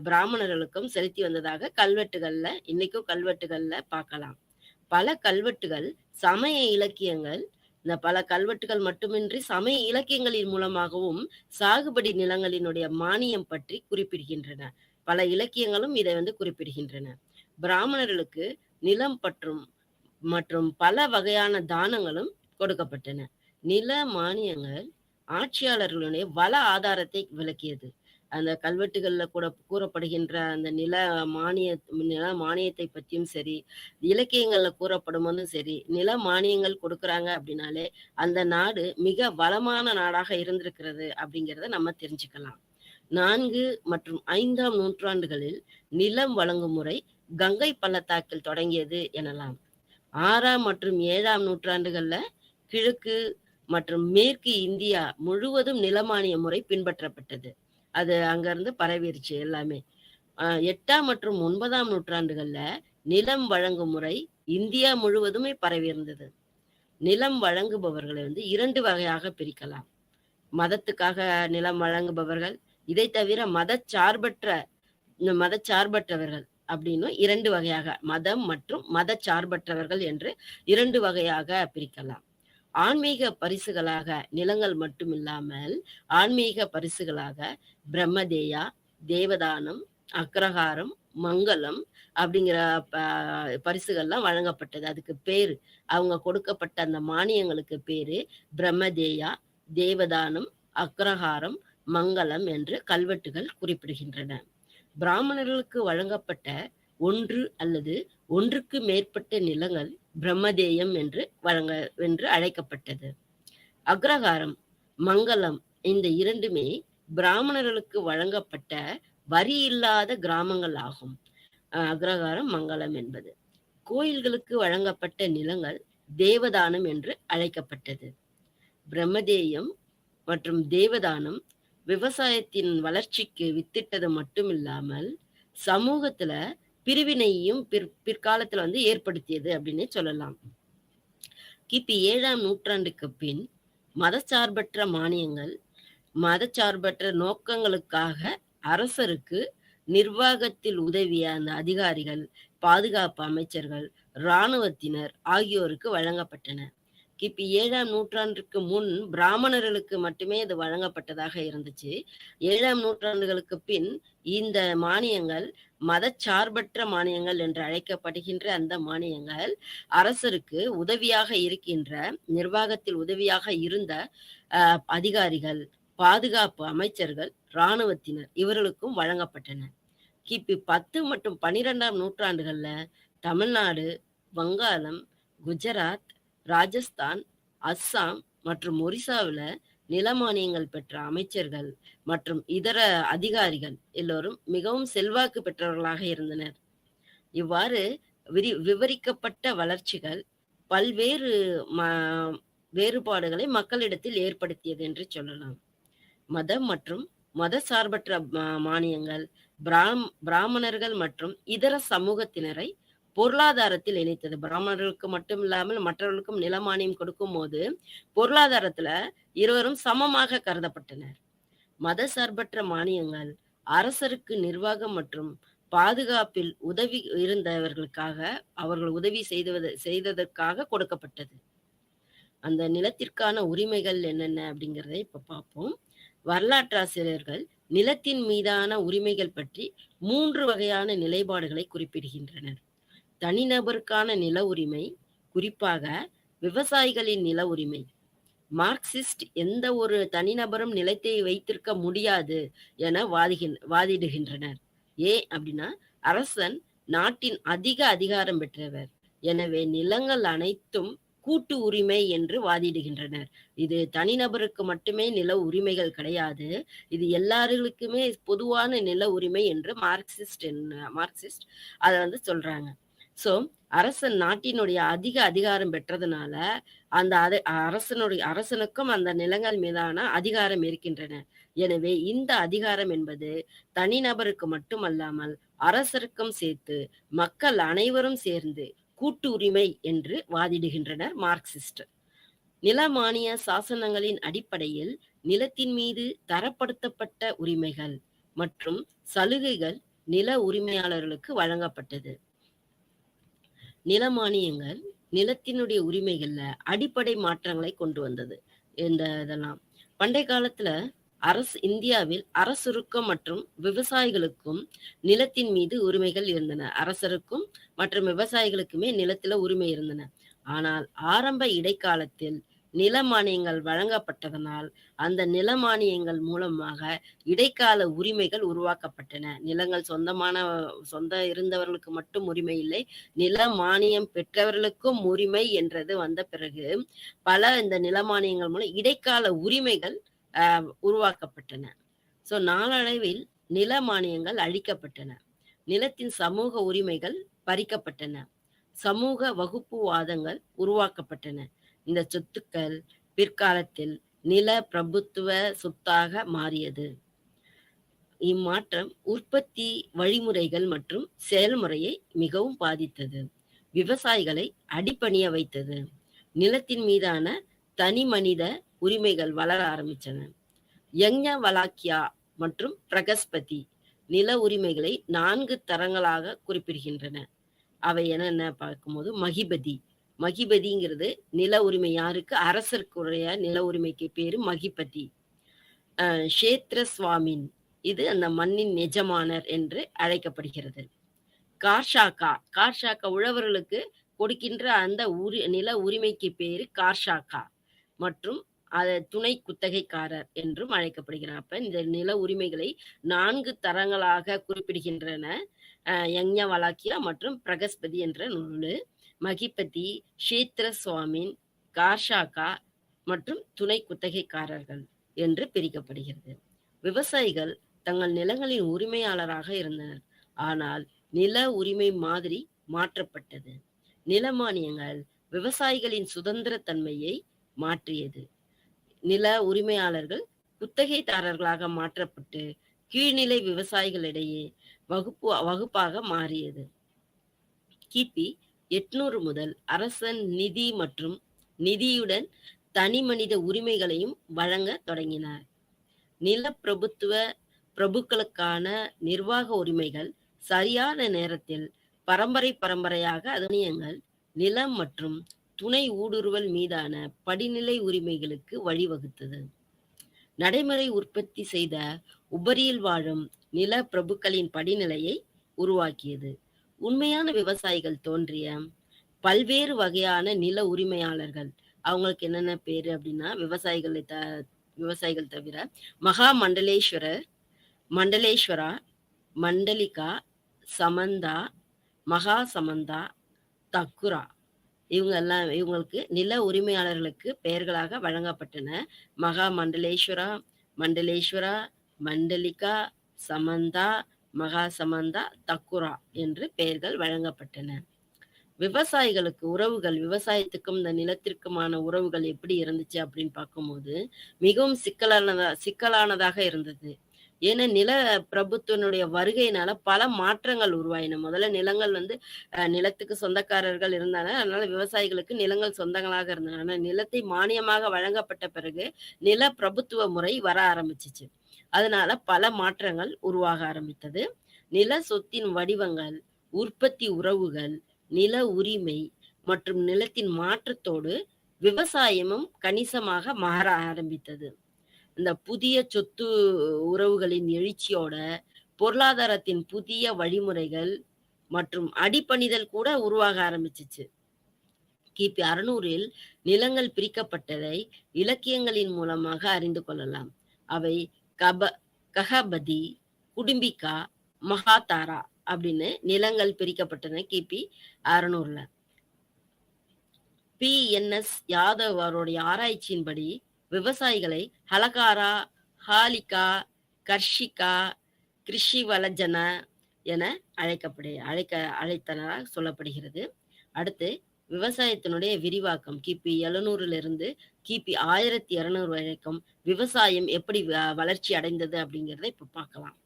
பிராமணர்களுக்கும் செலுத்தி வந்ததாக இன்னைக்கும் கல்வெட்டுகள்ல பார்க்கலாம். பல கல்வெட்டுகள் சமய இலக்கியங்கள், இந்த பல கல்வெட்டுகள் மட்டுமின்றி சமய இலக்கியங்களின் மூலமாகவும் சாகுபடி நிலங்களினுடைய மானியம் பற்றி குறிப்பிடுகின்றன. பல இலக்கியங்களும் இதை வந்து குறிப்பிடுகின்றன. பிராமணர்களுக்கு நிலம் மற்றும் பல வகையான தானங்களும் கொடுக்கப்பட்டன. நில மானியங்கள் ஆட்சியாளர்களுடைய வள ஆதாரத்தை விளக்கியது. அந்த கல்வெட்டுகள்ல கூட கூறப்படுகின்ற அந்த நில மானியத்தை பற்றியும் சரி, இலக்கியங்கள்ல கூறப்படும் போதும் சரி, நில மானியங்கள் கொடுக்குறாங்க அப்படின்னாலே அந்த நாடு மிக வளமான நாடாக இருந்திருக்கிறது அப்படிங்கிறத நம்ம தெரிஞ்சுக்கலாம். 4 மற்றும் 5ஆம் நூற்றாண்டுகளில் நிலம் வழங்கும் முறை கங்கை பள்ளத்தாக்கில் தொடங்கியது எனலாம். 6ஆம் மற்றும் 7ஆம் நூற்றாண்டுகள்ல கிழக்கு மற்றும் மேற்கு இந்தியா முழுவதும் நிலமானிய முறை பின்பற்றப்பட்டது. அது அங்கிருந்து பரவிருச்சு எல்லாமே. 8ஆம் மற்றும் 9ஆம் நூற்றாண்டுகள்ல நிலம் வழங்கும் முறை இந்தியா முழுவதுமே பரவி இருந்தது. நிலம் வழங்குபவர்களை வந்து 2 வகையாக பிரிக்கலாம். மதத்துக்காக நிலம் வழங்குபவர்கள், இதை தவிர மதச்சார்பற்றவர்கள் அப்படின்னு 2 வகையாக, மதம் மற்றும் மதச்சார்பற்றவர்கள் என்று 2 வகையாக பிரிக்கலாம். ஆன்மீக பரிசுகளாக நிலங்கள் மட்டுமில்லாமல் ஆன்மீக பரிசுகளாக பிரம்மதேயா, தேவதானம், அக்ரஹாரம், மங்களம் அப்படிங்கிற பரிசுகள்லாம் வழங்கப்பட்டது. அதுக்கு பேரு, அவங்க கொடுக்கப்பட்ட அந்த மானியங்களுக்கு பேரு பிரம்மதேயா, தேவதானம், அக்ரஹாரம், மங்களம் என்று கல்வெட்டுகள் குறிப்பிடுகின்றன. பிராமணர்களுக்கு வழங்கப்பட்ட 1 அல்லது 1க்கு மேற்பட்ட நிலங்கள் பிரம்மதேயம் என்று அழைக்கப்பட்டது. அக்ரஹாரம், மங்களம் இந்த 2மே பிராமணர்களுக்கு வழங்கப்பட்ட வரி இல்லாத கிராமங்கள் ஆகும். அக்ரஹாரம், மங்களம் என்பது கோயில்களுக்கு வழங்கப்பட்ட நிலங்கள் தேவதானம் என்று அழைக்கப்பட்டது. பிரம்மதேயம் மற்றும் தேவதானம் விவசாயத்தின் வளர்ச்சிக்கு வித்திட்டது மட்டுமில்லாமல் சமூகத்துல பிரிவினையும் பிற்காலத்துல வந்து ஏற்படுத்தியது அப்படின்னு சொல்லலாம். கிபி 7ஆம் நூற்றாண்டுக்கு பின் மதச்சார்பற்ற மானியங்கள், மதச்சார்பற்ற நோக்கங்களுக்காக அரசருக்கு நிர்வாகத்தில் உதவிய அந்த அதிகாரிகள், பாதுகாப்பு அமைச்சர்கள், இராணுவத்தினர் ஆகியோருக்கு வழங்கப்பட்டன. கிபி 7ஆம் நூற்றாண்டிற்கு முன் பிராமணர்களுக்கு மட்டுமே இது வழங்கப்பட்டதாக இருந்துச்சு. 7ஆம் நூற்றாண்டுகளுக்கு பின் இந்த மானியங்கள் மதச்சார்பற்ற மானியங்கள் என்று அழைக்கப்படுகின்ற அந்த மானியங்கள் அரசருக்கு உதவியாக இருக்கின்ற, நிர்வாகத்தில் உதவியாக இருந்த அதிகாரிகள், பாதுகாப்பு அமைச்சர்கள், இராணுவத்தினர் இவர்களுக்கும் வழங்கப்பட்டன. கிபி 10 மற்றும் 12ஆம் நூற்றாண்டுகள்ல தமிழ்நாடு, வங்காளம், குஜராத், ராஜஸ்தான், அஸ்ஸாம் மற்றும் ஒரிசாவுல நிலமானியங்கள் பெற்ற அமைச்சர்கள் மற்றும் இதர அதிகாரிகள் எல்லோரும் மிகவும் செல்வாக்கு பெற்றவர்களாக இருந்தனர். இவ்வாறு விவரிக்கப்பட்ட வளர்ச்சிகள் பல்வேறு வேறுபாடுகளை மக்களிடத்தில் ஏற்படுத்தியது என்று சொல்லலாம். மதம் மற்றும் மத சார்பற்ற மானியங்கள் பிராமணர்கள் மற்றும் இதர சமூகத்தினரை பொருளாதாரத்தில் இணைத்தது. பிராமணர்களுக்கு மட்டும் இல்லாமல் மற்றவர்களுக்கும் நிலமானியம் கொடுக்கும் போது பொருளாதாரத்துல இருவரும் சமமாக கருதப்பட்டனர். மத சார்பற்ற மானியங்கள் அரசருக்கு நிர்வாகம் மற்றும் பாதுகாப்பில் உதவி இருந்தவர்களுக்காக, அவர்கள் உதவி செய்ததற்காக கொடுக்கப்பட்டது. அந்த நிலத்திற்கான உரிமைகள் என்னென்ன அப்படிங்கிறத இப்ப பார்ப்போம். வரலாற்றாசிரியர்கள் நிலத்தின் மீதான உரிமைகள் பற்றி 3 வகையான நிலைப்பாடுகளை குறிப்பிடுகின்றனர். தனிநபருக்கான நில உரிமை, குறிப்பாக விவசாயிகளின் நில உரிமை. மார்க்சிஸ்ட் எந்த ஒரு தனிநபரும் நிலத்தை வைத்திருக்க முடியாது என வாதிடுகின்றனர். அப்படின்னா அரசன் நாட்டின் அதிக அதிகாரம் பெற்றவர், எனவே நிலங்கள் அனைத்தும் கூட்டு உரிமை என்று வாதிடுகின்றனர். இது தனிநபருக்கு மட்டுமே நில உரிமைகள் கிடையாது, இது எல்லாருக்குமே பொதுவான நில உரிமை என்று மார்க்சிஸ்ட் அதை சொல்றாங்க. சோ அரசன் நாட்டினுடைய அதிக அதிகாரம் பெற்றதுனால அந்த அரசனுக்கும் அந்த நிலங்கள் மீதான அதிகாரம் இருக்கின்றன. எனவே இந்த அதிகாரம் என்பது தனிநபருக்கு மட்டுமல்லாமல் அரசருக்கும் சேர்த்து மக்கள் அனைவரும் சேர்ந்து கூட்டு உரிமை என்று வாதிடுகின்றனர் மார்க்சிஸ்ட். நிலமானிய சாசனங்களின் அடிப்படையில் நிலத்தின் மீது தரப்படுத்தப்பட்ட உரிமைகள் மற்றும் சலுகைகள் நில உரிமையாளர்களுக்கு வழங்கப்பட்டது. நிலமானியங்கள் நிலத்தினுடைய உரிமைகள்ல அடிப்படை மாற்றங்களை கொண்டு வந்தது. இதெல்லாம் பண்டைய காலத்துல இந்தியாவில் அரசருக்கும் மற்றும் விவசாயிகளுக்கும் நிலத்தின் மீது உரிமைகள் இருந்தன. அரசருக்கும் மற்றும் விவசாயிகளுக்குமே நிலத்துல உரிமை இருந்தன. ஆனால் ஆரம்ப இடைக்காலத்தில் நிலமானியங்கள் வழங்கப்பட்டதனால் அந்த நிலமானியங்கள் மூலமாக இடைக்கால உரிமைகள் உருவாக்கப்பட்டன. நிலங்கள் சொந்த இருந்தவர்களுக்கு மட்டும் உரிமை இல்லை, நில மானியம் பெற்றவர்களுக்கும் உரிமை என்றது வந்த பிறகு பல இந்த நிலமானியங்கள் மூலம் இடைக்கால உரிமைகள் உருவாக்கப்பட்டன. சோ நாளடைவில் நில மானியங்கள் அழிக்கப்பட்டன, நிலத்தின் சமூக உரிமைகள் பறிக்கப்பட்டன, சமூக வகுப்புவாதங்கள் உருவாக்கப்பட்டன. இந்த சொத்துக்கள் பிற்காலத்தில் நில பிரபுத்துவ சொத்தாக மாறியது. இம்மாற்றம் உற்பத்தி வழிமுறைகள் மற்றும் செயல்முறையை மிகவும் பாதித்தது. விவசாயிகளை அடிபணிய வைத்தது. நிலத்தின் மீதான தனி மனித உரிமைகள் வளர ஆரம்பித்தன. யக்ஞவலாக்கியா மற்றும் பிரகஸ்பதி நில உரிமைகளை 4 தரங்களாக குறிப்பிடுகின்றன. அவை என்னென்ன பார்க்கும்போது, மகிபதிங்கிறது நில உரிமை யாருக்கு? அரசருக்குரிய நில உரிமைக்கு பேரு மகிபதி. க்ஷேத்திர சுவாமின், இது அந்த மண்ணின் எஜமானர் என்று அழைக்கப்படுகிறது. கார்ஷாக்கா உழவர்களுக்கு கொடுக்கின்ற அந்த நில உரிமைக்கு பேரு கார்ஷாக்கா மற்றும் துணை குத்தகைக்காரர் என்றும் அழைக்கப்படுகிறார். அப்ப இந்த நில உரிமைகளை 4 தரங்களாக குறிப்பிடுகின்றன யக்ஞவலாக்கியா மற்றும் பிரகஸ்பதி என்ற நூலு. மகிபதி, க்ஷேத்திர சுவாமின், கார்ஷாக்கா மற்றும் துணை குத்தகைக்காரர்கள் என்று பிரிக்கப்படுகிறது. விவசாயிகள் தங்கள் நிலங்களின் உரிமையாளராக இருந்தனர். ஆனால் நில உரிமை மாதிரி மாற்றப்பட்டது. நிலமானியங்கள் விவசாயிகளின் சுதந்திர தன்மையை மாற்றியது. நில உரிமையாளர்கள் குத்தகைதாரர்களாக மாற்றப்பட்டு கீழ்நிலை விவசாயிகளிடையே வகுப்பாக மாறியது. கிபி 800 முதல் அரசன் நிதி மற்றும் நிதியுடன் தனி மனித உரிமைகளையும் வழங்க தொடங்கினார். நில பிரபுக்களுக்கான நிர்வாக உரிமைகள் சரியான நேரத்தில் பரம்பரை பரம்பரையாக அதனியங்கள் நிலம் மற்றும் துணை ஊடுருவல் மீதான படிநிலை உரிமைகளுக்கு வழிவகுத்தது. நடைமுறை உற்பத்தி செய்த உபரியில் வாழும் நில பிரபுக்களின் படிநிலையை உருவாக்கியது. உண்மையான விவசாயிகள் தோன்றிய பல்வேறு வகையான நில உரிமையாளர்கள், அவங்களுக்கு என்னென்ன பேரு அப்படின்னா, விவசாயிகள் தவிர மகா மண்டலேஸ்வரர், மண்டலேஸ்வரா, மண்டலிகா, சமந்தா, மகா சமந்தா, தக்குரா, இவங்களுக்கு நில உரிமையாளர்களுக்கு பெயர்களாக வழங்கப்பட்டன. மகா மண்டலேஸ்வரா, மண்டலேஸ்வரா, மண்டலிகா, சமந்தா, மகா சமந்தா, தக்குரா என்று பெயர்கள் வழங்கப்பட்டன. விவசாயிகளுக்கு உறவுகள், விவசாயத்துக்கும் இந்த நிலத்திற்குமான உறவுகள் எப்படி இருந்துச்சு அப்படின்னு பார்க்கும்போது மிகவும் சிக்கலானதாக இருந்தது. ஏன்னா நில பிரபுத்துவனுடைய வருகையினால பல மாற்றங்கள் உருவாயின. முதல்ல நிலங்கள் நிலத்துக்கு சொந்தக்காரர்கள் இருந்தாங்க. அதனால விவசாயிகளுக்கு நிலங்கள் சொந்தங்களாக இருந்தன. ஆனா நிலத்தை மானியமாக வழங்கப்பட்ட பிறகு நில பிரபுத்துவ முறை வர ஆரம்பிச்சிச்சு. அதனால பல மாற்றங்கள் உருவாக ஆரம்பித்தது. நில சொத்தின் வடிவங்கள், உற்பத்தி உறவுகள், நில உரிமை மற்றும் நிலத்தின் மாற்றத்தோடு விவசாயமும் கணிசமாக மாற ஆரம்பித்தது. இந்த புதிய சொத்து உறவுகளின் எழுச்சியோட பொருளாதாரத்தின் புதிய வழிமுறைகள் மற்றும் அடிப்பணிதல் கூட உருவாக ஆரம்பிச்சிச்சு. கிபி 600ல் நிலங்கள் பிரிக்கப்பட்டதை இலக்கியங்களின் மூலமாக அறிந்து கொள்ளலாம். அவை கஹபதி, குடும்பிகா, மகாதாரா அப்படின்னு நிலங்கள் பிரிக்கப்பட்டன கிபி 600ல. PNS யாதவ் அவருடைய ஆராய்ச்சியின்படி விவசாயிகளை ஹலகாரா, ஹாலிகா, கர்ஷிகா, கிருஷிவலஜன என அழைத்தனராக சொல்லப்படுகிறது. அடுத்து விவசாயத்தினுடைய விரிவாக்கம் கிபி 700லிருந்து கிபி 1200 வரைக்கும் விவசாயம் எப்படி வளர்ச்சி அடைந்தது அப்படிங்கிறத இப்ப பார்க்கலாம்.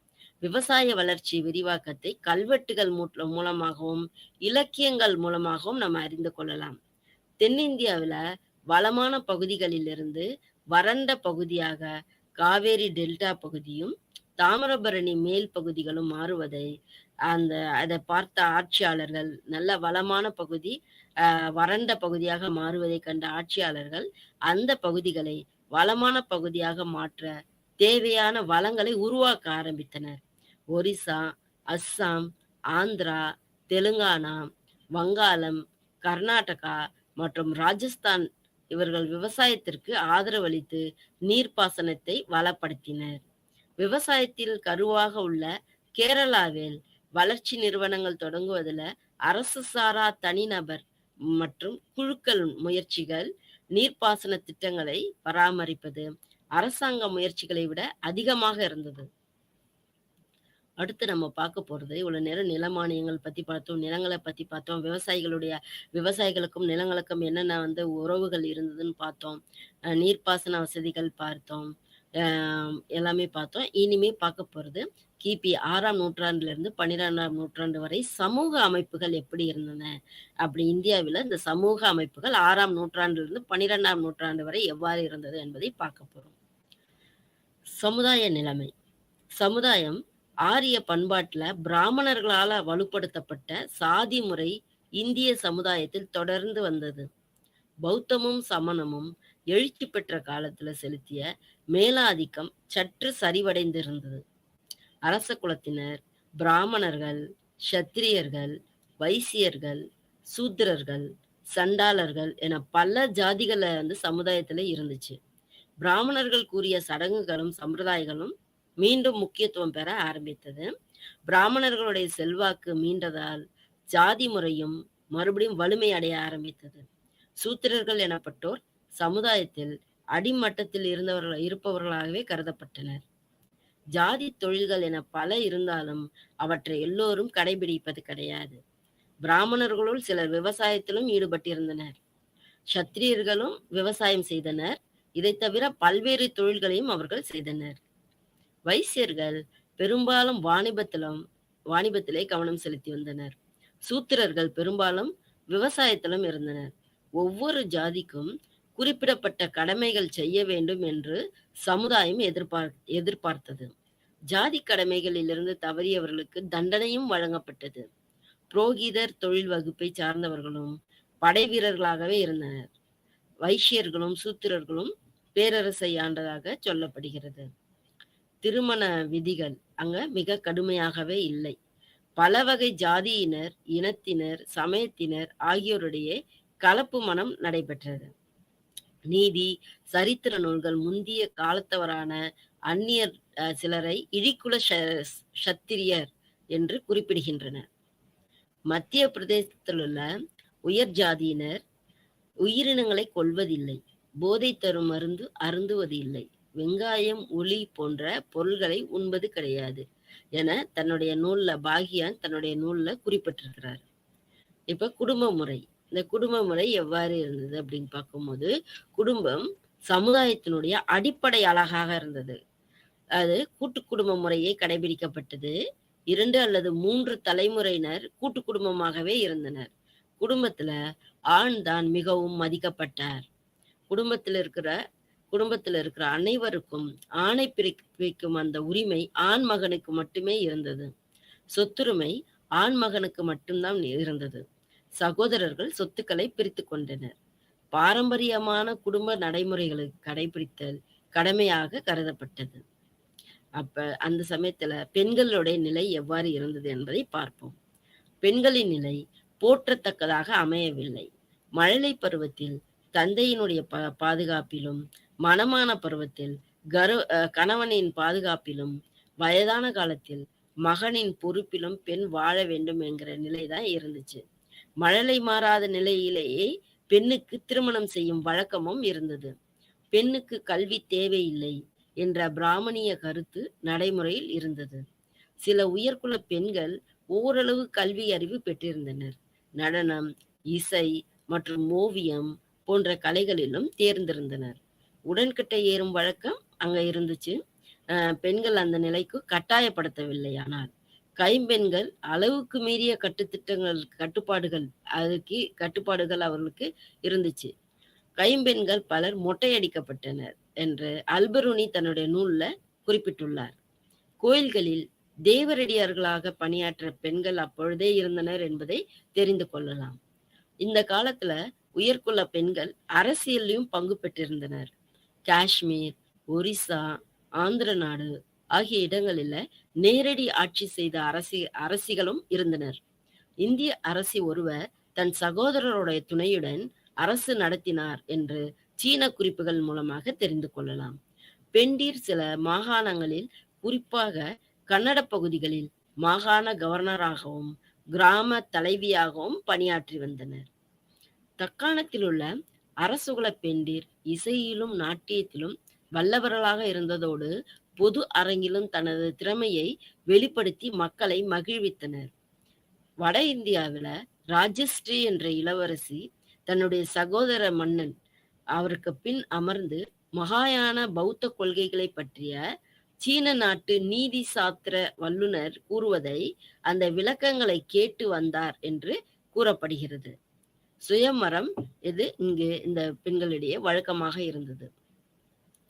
விவசாய வளர்ச்சி விரிவாக்கத்தை கல்வெட்டுகள் மூலமாகவும் இலக்கியங்கள் மூலமாகவும் நம்ம அறிந்து கொள்ளலாம். தென்னிந்தியாவில் வளமான பகுதிகளிலிருந்து வறண்ட பகுதியாக காவேரி டெல்டா பகுதியும் தாமிரபரணி மேல் பகுதிகளும் மாறுவதை அதை பார்த்த ஆட்சியாளர்கள், நல்ல வளமான பகுதி வறண்ட பகுதியாக மாறுவதை கண்ட ஆட்சியாளர்கள் அந்த பகுதிகளை வளமான பகுதியாக மாற்ற தேவையான வளங்களை உருவாக்க ஆரம்பித்தனர். ஒரிசா, அஸ்ஸாம், ஆந்திரா, தெலுங்கானா, வங்காளம், கர்நாடகா மற்றும் ராஜஸ்தான் இவர்கள் விவசாயத்திற்கு ஆதரவளித்து நீர்ப்பாசனத்தை வளப்படுத்தினர். விவசாயத்தில் கருவாக உள்ள கேரளாவில் வளர்ச்சி நிறுவனங்கள் தொடங்குவதில் அரசு சாரா தனிநபர் மற்றும் குழுக்கள் முயற்சிகள் நீர்ப்பாசன திட்டங்களை பராமரிப்பது அரசாங்க முயற்சிகளை விட அதிகமாக இருந்தது. அடுத்து நம்ம பார்க்க போறது, இவ்வளவு நேரம் நில மானியங்கள் பத்தி பார்த்தோம், நிலங்களை பத்தி பார்த்தோம், விவசாயிகளுக்கும் நிலங்களுக்கும் என்னென்ன உறவுகள் இருந்ததுன்னு பார்த்தோம், நீர்ப்பாசன வசதிகள் பார்த்தோம், எல்லாமே பார்த்தோம். இனிமே பார்க்க போறது கிபி 6ஆம் நூற்றாண்டிலிருந்து 12ஆம் நூற்றாண்டு வரை சமூக அமைப்புகள் எப்படி இருந்தன, அப்படி இந்தியாவில் இந்த சமூக அமைப்புகள் 6ஆம் நூற்றாண்டிலிருந்து 12ஆம் நூற்றாண்டு வரை எவ்வாறு இருந்தது என்பதை பார்க்க போறோம். சமுதாய நிலைமை. சமுதாயம் ஆரிய பண்பாட்டுல பிராமணர்களால வலுப்படுத்தப்பட்ட சாதி முறை இந்திய சமுதாயத்தில் தொடர்ந்து வந்தது. பௌத்தமும் சமணமும் எழுச்சி பெற்ற காலத்துல செலுத்திய மேலாதிக்கம் சற்று சரிவடைந்திருந்தது. அரச குலத்தினர், பிராமணர்கள், சத்திரியர்கள், வைசியர்கள், சூத்திரர்கள், சண்டாளர்கள் என பல ஜாதிகள் சமுதாயத்துல இருந்துச்சு. பிராமணர்கள் கூறிய சடங்குகளும் சம்பிரதாயங்களும் மீண்டும் முக்கியத்துவம் பெற ஆரம்பித்தது. பிராமணர்களுடைய செல்வாக்கு மீண்டதால் ஜாதி முறையும் மறுபடியும் வலிமை அடைய ஆரம்பித்தது. சூத்திரர்கள் எனப்பட்டோர் சமுதாயத்தில் அடிமட்டத்தில் இருப்பவர்களாகவே கருதப்பட்டனர். ஜாதி தொழில்கள் என பல இருந்தாலும் அவற்றை எல்லோரும் கடைபிடிப்பது கிடையாது. பிராமணர்களுள் சிலர் விவசாயத்திலும் ஈடுபட்டிருந்தனர். சத்திரியர்களும் விவசாயம் செய்தனர். இதை தவிர பல்வேறு தொழில்களையும் அவர்கள் செய்தனர். வைசியர்கள் பெரும்பாலும் வாணிபத்திலே கவனம் செலுத்தி வந்தனர். சூத்திரர்கள் பெரும்பாலும் விவசாயத்திலும் இருந்தனர். ஒவ்வொரு ஜாதிக்கும் குறிப்பிடப்பட்ட கடமைகள் செய்ய வேண்டும் என்று சமுதாயம் எதிர்பார்த்தது. ஜாதி கடமைகளிலிருந்து தவறியவர்களுக்கு தண்டனையும் வழங்கப்பட்டது. புரோகிதர் தொழில் வகுப்பை சார்ந்தவர்களும் படை வீரர்களாகவே இருந்தனர். வைஷ்யர்களும் சூத்திரர்களும் பேரரசை ஆண்டதாக சொல்லப்படுகிறது. திருமண விதிகள் அங்க மிக கடுமையாகவே இல்லை. பல வகை ஜாதியினர், இனத்தினர், சமயத்தினர் ஆகியோரிடையே கலப்பு மணம் நடைபெற்றது. நீதி, சரித்திர நூல்கள் முந்திய காலத்தவரான அந்நியர் சிலரை இழிக்குல சத்திரியர் என்று குறிப்பிடுகின்றன. மத்திய பிரதேசத்திலுள்ள உயர் ஜாதியினர் உயிரினங்களை கொல்வதில்லை, போதை தரும் மருந்து அருந்துவது இல்லை, வெங்காயம், உளி போன்ற பொருள்களை உண்பது கிடையாது என தன்னுடைய நூல்ல பாகியான் தன்னுடைய நூல்ல குறிப்பிட்டிருக்கிறார். இப்ப குடும்ப முறை, இந்த குடும்ப முறை எவ்வாறு இருந்தது அப்படின்னு பார்க்கும்போது, குடும்பம் சமுதாயத்தினுடைய அடிப்படை அழகாக இருந்தது. அது கூட்டு குடும்ப முறையே கடைபிடிக்கப்பட்டது. 2 அல்லது 3 தலைமுறையினர் கூட்டு குடும்பமாகவே இருந்தனர். குடும்பத்துல ஆண் தான் மிகவும் மதிக்கப்பட்டார். குடும்பத்தில் இருக்கிற அனைவருக்கும் ஆணை பிறப்பிக்கும் அந்த உரிமை ஆண் மகனுக்கு மட்டுமே இருந்தது. சொத்துரிமை ஆண் மகனுக்கு மட்டும்தான் இருந்தது. சகோதரர்கள் சொத்துக்களை பிரித்து கொண்டனர். பாரம்பரியமான குடும்ப நடைமுறைகளை கடைபிடித்தல் கடமையாக கருதப்பட்டது. அப்ப அந்த சமயத்துல பெண்களுடைய நிலை எவ்வாறு இருந்தது என்பதை பார்ப்போம். பெண்களின் நிலை போற்றத்தக்கதாக அமையவில்லை. மழலை பருவத்தில் தந்தையினுடைய பாதுகாப்பிலும், மணமான பருவத்தில் கணவனின் பாதுகாப்பிலும், வயதான காலத்தில் மகனின் பொறுப்பிலும் பெண் வாழ வேண்டும் என்கிற நிலைதான் இருந்துச்சு. மழலை மாறாத நிலையிலேயே பெண்ணுக்கு திருமணம் செய்யும் வழக்கமும் இருந்தது. பெண்ணுக்கு கல்வி தேவையில்லை என்ற பிராமணிய கருத்து நடைமுறையில் இருந்தது. சில உயர்குல பெண்கள் ஓரளவு கல்வி அறிவு பெற்றிருந்தனர். நடனம், இசை மற்றும் ஓவியம் போன்ற கலைகளிலும் தேர்ந்திருந்தனர். உடன்கட்டை ஏறும் வழக்கம் அங்க இருந்துச்சு. பெண்கள் அந்த நிலைக்கு கட்டாயப்படுத்தவில்லை. ஆனால் கைம்பெண்கள் அளவுக்கு மீறிய கட்டுப்பாடுகள் அவர்களுக்கு இருந்துச்சு. கைம்பெண்கள் பலர் மொட்டையடிக்கப்பட்டனர் என்று அல்பருனி தன்னுடைய நூல்ல குறிப்பிட்டுள்ளார். கோயில்களில் தேவரடியார்களாக பணியாற்ற பெண்கள் அப்பொழுதே இருந்தனர் என்பதை தெரிந்து கொள்ளலாம். இந்த காலத்துல உயர்குல பெண்கள் அரசியலையும் பங்கு பெற்றிருந்தனர். காஷ்மீர், ஒரிசா, ஆந்திர நாடு ஆகிய இடங்களில நேரடி ஆட்சி செய்த அரசிகளும் இருந்தனர். இந்திய அரசி ஒருவர் தன் சகோதரருடைய துணையுடன் அரசு நடத்தினார் என்று சீன குறிப்புகள் மூலமாக தெரிந்து கொள்ளலாம். பெண்டீர் சில மாகாணங்களில், குறிப்பாக கன்னட பகுதிகளில் மாகாண கவர்னராகவும் கிராம தலைவியாகவும் பணியாற்றி வந்தனர். தக்காணத்தில் உள்ள அரசுகுல பெண்டீர் இசையிலும் நாட்டியத்திலும் வல்லவர்களாக இருந்ததோடு பொது அரங்கிலும் தனது திறமையை வெளிப்படுத்தி மக்களை மகிழ்வித்தனர். வட இந்தியாவில ராஜஸ்ரீ என்ற இளவரசி தன்னுடைய சகோதர மன்னன் அவருக்கு பின் அமர்ந்து மகாயான பௌத்த கொள்கைகளை பற்றிய சீன நாட்டு நீதி சாத்திர வல்லுனர் கூறுவதை அந்த விளக்கங்களை கேட்டு வந்தார் என்று கூறப்படுகிறது. சுயமரம் இது இங்கு இந்த பெண்களிடையே வழக்கமாக இருந்தது.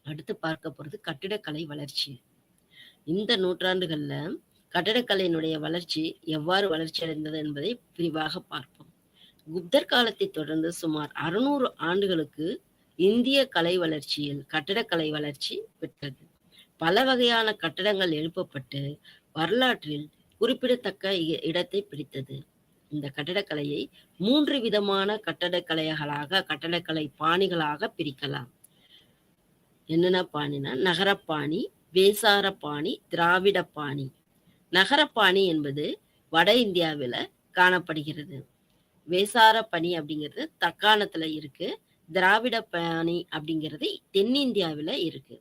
அடுத்து பார்க்க போறது கட்டிடக்கலை வளர்ச்சி. இந்த நூற்றாண்டுகள்ல கட்டடக்கலையினுடைய வளர்ச்சி எவ்வாறு வளர்ச்சி அடைந்தது என்பதை விரிவாக பார்ப்போம். குப்தர் காலத்தை தொடர்ந்து சுமார் 600 ஆண்டுகளுக்கு இந்திய கலை வளர்ச்சியில் கட்டடக்கலை வளர்ச்சி பெற்றது. பல வகையான கட்டடங்கள் எழுப்பப்பட்டு வரலாற்றில் குறிப்பிடத்தக்க இடத்தை பிடித்தது. இந்த கட்டடக்கலையை 3 விதமான கட்டடக்கலை பாணிகளாக பிரிக்கலாம். என்னென்ன பாணினா, நகரப்பாணி, வேசாரப்பாணி, திராவிட பாணி. நகரப்பாணி என்பது வட இந்தியாவில காணப்படுகிறது. வேசார பணி அப்படிங்கிறது தக்காணத்துல இருக்கு. திராவிட பாணி அப்படிங்கிறது தென்னிந்தியாவில இருக்கு.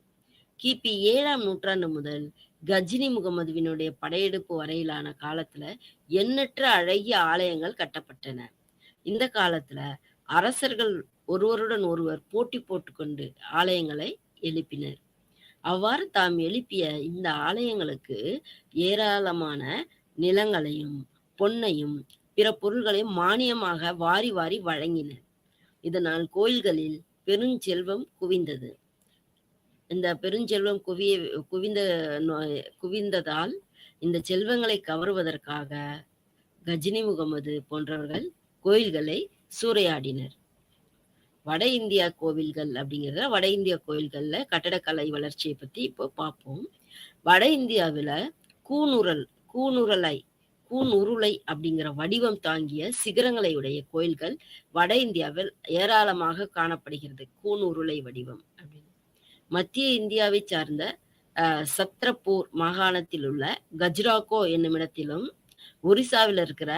கிபி 7ஆம் நூற்றாண்டு முதல் கஜினி முகமதுவினுடைய படையெடுப்பு வரையிலான காலத்துல எண்ணற்ற அழகிய ஆலயங்கள் கட்டப்பட்டன. இந்த காலத்துல அரசர்கள் ஒருவருடன் ஒருவர் போட்டி போட்டுக்கொண்டு ஆலயங்களை எழுப்பினர். அவ்வாறு தாம் எழுப்பிய இந்த ஆலயங்களுக்கு ஏராளமான நிலங்களையும் பொன்னையும் பிற பொருள்களையும் மானியமாக வாரி வாரி வழங்கினர். இதனால் கோயில்களில் பெருஞ்செல்வம் குவிந்தது. இந்த பெருஞ்செல்வம் குவிந்ததால் இந்த செல்வங்களை கவருவதற்காக கஜினி முகமது போன்றவர்கள் கோயில்களை சூறையாடினர். வட இந்தியா கோவில்கள் அப்படிங்கிறத வட இந்திய கோயில்கள்ல கட்டடக்கலை வளர்ச்சியை பத்தி இப்போ பார்ப்போம். வட இந்தியாவில் கூனுரல் கூனுரலை கூனுருளை அப்படிங்கிற வடிவம் தாங்கிய சிகரங்களை உடைய கோயில்கள் வட இந்தியாவில் ஏராளமாக காணப்படுகிறது. கூனுருளை வடிவம் அப்படின்னு. மத்திய இந்தியாவை சார்ந்த சத்ரப்பூர் மாகாணத்தில் உள்ள கஜ்ராகோ என்னும் இடத்திலும், ஒரிசாவில் இருக்கிற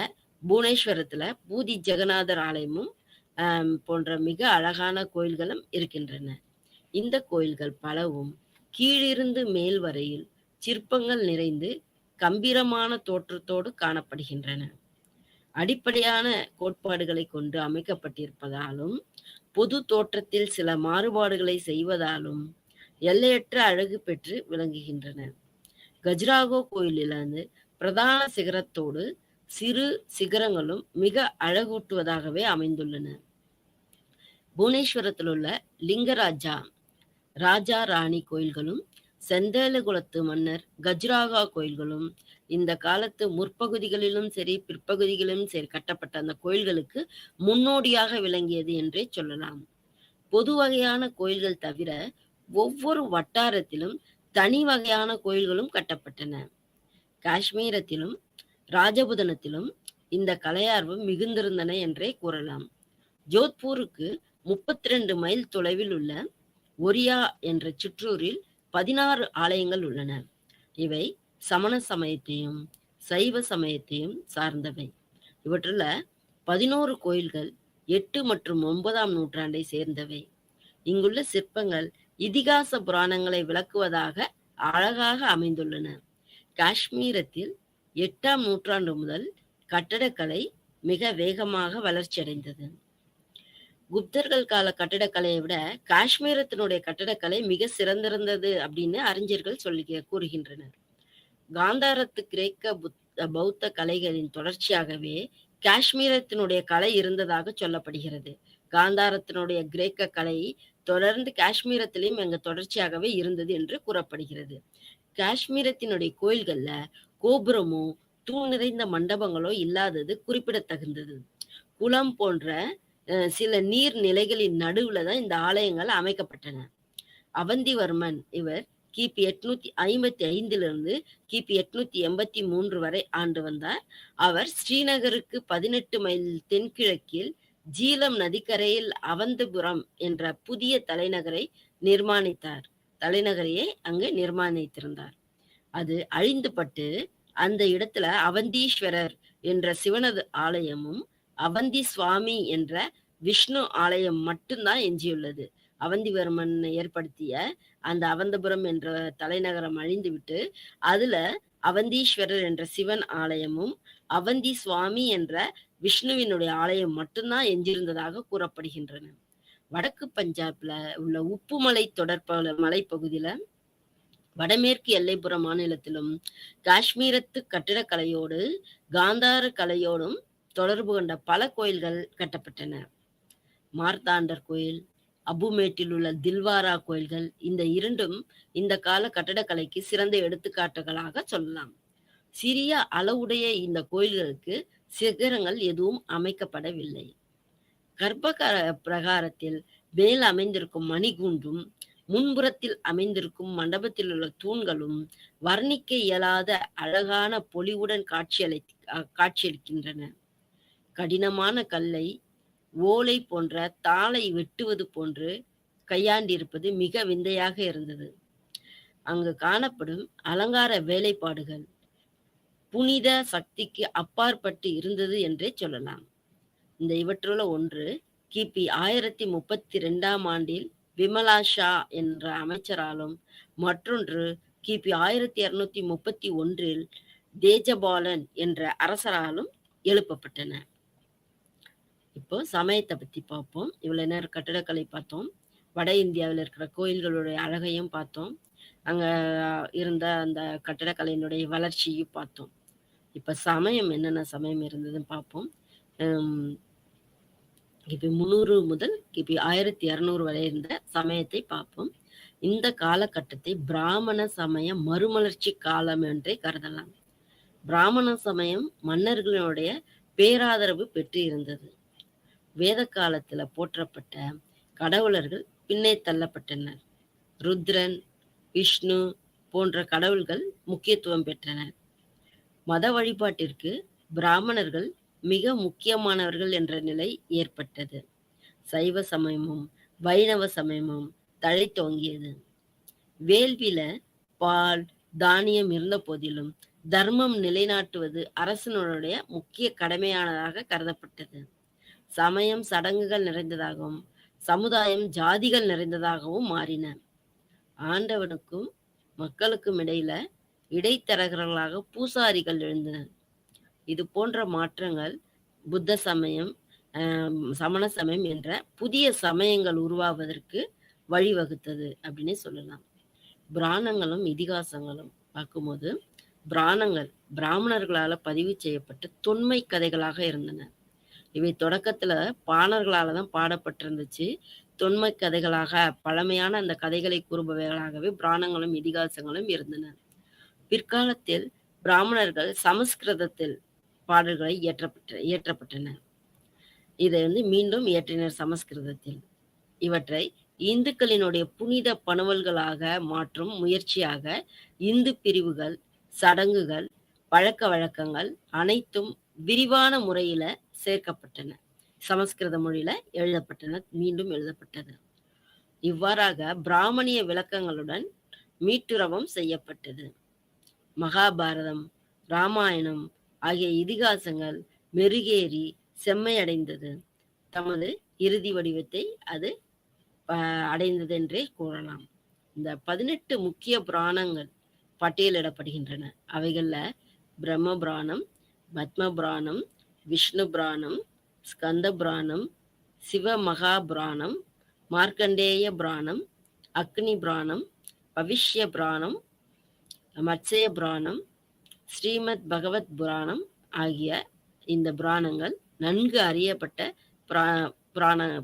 புவனேஸ்வரத்துல பூதி ஜெகநாதர் ஆலயமும் போன்ற மிக அழகான கோயில்களும் இருக்கின்றன. இந்த கோயில்கள் பலவும் கீழிருந்து மேல் வரையில் சிற்பங்கள் நிறைந்து கம்பீரமான தோற்றத்தோடு காணப்படுகின்றன. அடிப்படையான கோட்பாடுகளை கொண்டு அமைக்கப்பட்டிருப்பதாலும் பொது தோற்றத்தில் சில மாறுபாடுகளை செய்வதாலும் எல்லையற்ற அழகு பெற்று விளங்குகின்றன. கஜ்ராகோ கோயிலிலிருந்து பிரதான சிகரத்தோடு சிறு சிகரங்களும் மிக அழகூட்டுவதாகவே அமைந்துள்ளன. புவனேஸ்வரத்தில் உள்ள லிங்கராஜா ராஜா ராணி கோயில்களும் செந்தேலகுலத்து மன்னர் கஜ்ராகா கோயில்களும் இந்த காலத்து முற்பகுதிகளிலும் சரி பிற்பகுதிகளிலும் சரி கட்டப்பட்ட அந்த கோயில்களுக்கு முன்னோடியாக விளங்கியது என்றே சொல்லலாம். பொது வகையான கோயில்கள் தவிர ஒவ்வொரு வட்டாரத்திலும் தனி வகையான கோயில்களும் கட்டப்பட்டன. காஷ்மீரத்திலும் ராஜபுதனத்திலும் இந்த கலையார்வம் மிகுந்திருந்தன என்றே கூறலாம். ஜோத்பூருக்கு 32 மைல் தொலைவில் உள்ள ஒரியா என்ற சிற்றூரில் 16 ஆலயங்கள் உள்ளன. இவை சமண சமயத்தையும் சைவ சமயத்தையும் சார்ந்தவை. இவற்றுள்ள 11 கோயில்கள் 8 மற்றும் 9ஆம் நூற்றாண்டை சேர்ந்தவை. இங்குள்ள சிற்பங்கள் இதிகாச புராணங்களை விளக்குவதாக அழகாக அமைந்துள்ளன. காஷ்மீரத்தில் 8ஆம் நூற்றாண்டு முதல் கட்டடக்கலை மிக வேகமாக வளர்ச்சியடைந்தது. குப்தர்கள் கால கட்டடக்கலையை விட காஷ்மீரத்தினுடைய கட்டடக்கலை மிக சிறந்திருந்தது அப்படின்னு அறிஞர்கள் கூறுகின்றனர். காந்தாரத்து கிரேக்க பௌத்த கலைகளின் தொடர்ச்சியாகவே காஷ்மீரத்தினுடைய கலை இருந்ததாக சொல்லப்படுகிறது. காந்தாரத்தினுடைய கிரேக்க கலை தொடர்ந்து காஷ்மீரத்திலையும் அங்க தொடர்ச்சியாகவே இருந்தது என்று கூறப்படுகிறது. காஷ்மீரத்தினுடைய கோயில்கள்ல கோபுரமோ தூண் நிறைந்த மண்டபங்களோ இல்லாதது குறிப்பிடத்தகுந்தது. குளம் போன்ற சில நீர் நிலைகளின் நடுவுல தான் இந்த ஆலயங்கள் அமைக்கப்பட்டன. அவந்திவர்மன் இவர் கிபி 855 கிபி 883 வரை ஆண்டு வந்தார். அவர் ஸ்ரீநகருக்கு 18 மைல் தென்கிழக்கில் ஜீலம் நதிக்கரையில் அவந்திபுரம் என்ற புதிய தலைநகரையே அங்கு நிர்மாணித்திருந்தார். அது அழிந்துபட்டு அந்த இடத்துல அவந்தீஸ்வரர் என்ற சிவனது ஆலயமும் அவந்தி சுவாமி என்ற விஷ்ணு ஆலயம் மட்டும்தான் எஞ்சியுள்ளது. அவந்திவர்மன் ஏற்படுத்திய அந்த அவந்தபுரம் என்ற தலைநகரம் அழிந்துவிட்டு அதுல அவந்தீஸ்வரர் என்ற சிவன் ஆலயமும் அவந்தி சுவாமி என்ற விஷ்ணுவினுடைய ஆலயம் மட்டும்தான் எஞ்சிருந்ததாக கூறப்படுகின்றன. வடக்கு பஞ்சாப்ல உள்ள உப்புமலை மலைப்பகுதியில வடமேற்கு எல்லைப்புற மாநிலத்திலும் காஷ்மீரத்து கட்டிடக்கலையோடு காந்தார கலையோடும் தொடர்பு கொண்ட பல கோயில்கள் கட்டப்பட்டன. மார்த்தாண்டர் கோயில், அபுமேட்டில் உள்ள தில்வாரா கோயில்கள் இந்த இரண்டும் இந்த கால கட்டடக்கலைக்கு சிறந்த எடுத்துக்காட்டுகளாக சொல்லலாம். சிறிய அளவுடைய இந்த கோயில்களுக்கு சிகரங்கள் எதுவும் அமைக்கப்படவில்லை. கர்ப்ப பிரகாரத்தில் மேல் அமைந்திருக்கும் மணிகூண்டும் முன்புறத்தில் அமைந்திருக்கும் மண்டபத்தில் உள்ள தூண்களும் வர்ணிக்க இயலாத அழகான பொலிவுடன் காட்சியளிக்கின்றன. கடினமான கல்லை ஓலை போன்ற தாளை வெட்டுவது போன்று கையாண்டிருப்பது மிக விந்தையாக இருந்தது. அங்கு காணப்படும் அலங்கார வேலைப்பாடுகள் புனித சக்திக்கு அப்பாற்பட்டு இருந்தது என்றே சொல்லலாம். இந்த இவற்றுள்ள ஒன்று கிபி 1032ஆம் ஆண்டில் விமலா ஷா என்ற அமைச்சராலும், மற்றொன்று கிபி 1231 தேஜபாலன் என்ற அரசராலும் எழுப்பப்பட்டன. இப்போ சமயத்தை பத்தி பார்ப்போம். இவ்வளவு நேரம் கட்டடக்கலை பார்த்தோம், வட இந்தியாவில் இருக்கிற கோயில்களுடைய அழகையும் பார்த்தோம், அங்க இருந்த அந்த கட்டடக்கலையினுடைய வளர்ச்சியும் பார்த்தோம். இப்ப சமயம் என்னென்ன சமயம் இருந்ததுன்னு பார்ப்போம். கிபி 300 முதல் கிபி 1200 வரை இருந்த சமயத்தை பார்ப்போம். இந்த காலகட்டத்தை பிராமண சமய மறுமலர்ச்சி காலம் என்றே கருதலாம். பிராமண சமயம் மன்னர்களுடைய பேராதரவு பெற்று இருந்தது. வேத காலத்துல போற்றப்பட்ட கடவுளர்கள் பின்னே தள்ளப்பட்டனர். ருத்ரன், விஷ்ணு போன்ற கடவுள்கள் முக்கியத்துவம் பெற்றனர். மத வழிபாட்டிற்கு பிராமணர்கள் மிக முக்கியமானவர்கள் என்ற நிலை ஏற்பட்டது. சைவ சமயமும் வைணவ சமயமும் தழைத்தோங்கியது. வேள்வியில பால், தானியம் இருந்த போதிலும் தர்மம் நிலைநாட்டுவது அரசனுடைய முக்கிய கடமையானதாக கருதப்பட்டது. சமயம் சடங்குகள் நிறைந்ததாகவும் சமுதாயம் ஜாதிகள் நிறைந்ததாகவும் மாறின. ஆண்டவனுக்கும் மக்களுக்கும் இடையில இடைத்தரகர்களாக பூசாரிகள் எழுந்தனர். இது போன்ற மாற்றங்கள் புத்த சமயம், சமண சமயம் என்ற புதிய சமயங்கள் உருவாவதற்கு வழிவகுத்தது அப்படின்னு சொல்லலாம். புராணங்களும் இதிகாசங்களும் பார்க்கும்போது பிராமணர்களால பதிவு செய்யப்பட்ட தொன்மை கதைகளாக இருந்தன. இவை தொடக்கத்துல பாணர்களால தான் பாடப்பட்டிருந்துச்சு. தொன்மை கதைகளாக பழமையான அந்த கதைகளை கூறுபவைகளாகவே புராணங்களும் இதிகாசங்களும் இருந்தன. பிற்காலத்தில் பிராமணர்கள் சமஸ்கிருதத்தில் பாடல்களை இயற்றப்பட்டன. இதை மீண்டும் இயற்றினர் சமஸ்கிருதத்தில். இவற்றை இந்துக்களினுடைய புனித பணுவல்களாக மாற்றும் முயற்சியாக இந்து பிரிவுகள், சடங்குகள், பழக்க வழக்கங்கள் அனைத்தும் விரிவான முறையில சேர்க்கப்பட்டன. சமஸ்கிருத மொழியில எழுதப்பட்டன, மீண்டும் எழுதப்பட்டது. இவ்வாறாக பிராமணிய விளக்கங்களுடன் மீட்டுறவும் செய்யப்பட்டது. மகாபாரதம், ராமாயணம் ஆகிய இதிகாசங்கள் மெருகேறி செம்மையடைந்தது. தமது இறுதி வடிவத்தை அது அடைந்தது என்றே கூறலாம். இந்த 18 முக்கிய புராணங்கள் பட்டியலிடப்படுகின்றன. அவைகள்ல பிரம்ம புராணம், பத்ம புராணம், விஷ்ணு புராணம், ஸ்கந்த புராணம், சிவ மகா புராணம், மார்க்கண்டேய புராணம், அக்னி புராணம், பவிஷ்ய புராணம், மத்ஸ்ய புராணம், ஸ்ரீமத் பகவத் புராணம் ஆகிய இந்த புராணங்கள் நன்கு அறியப்பட்ட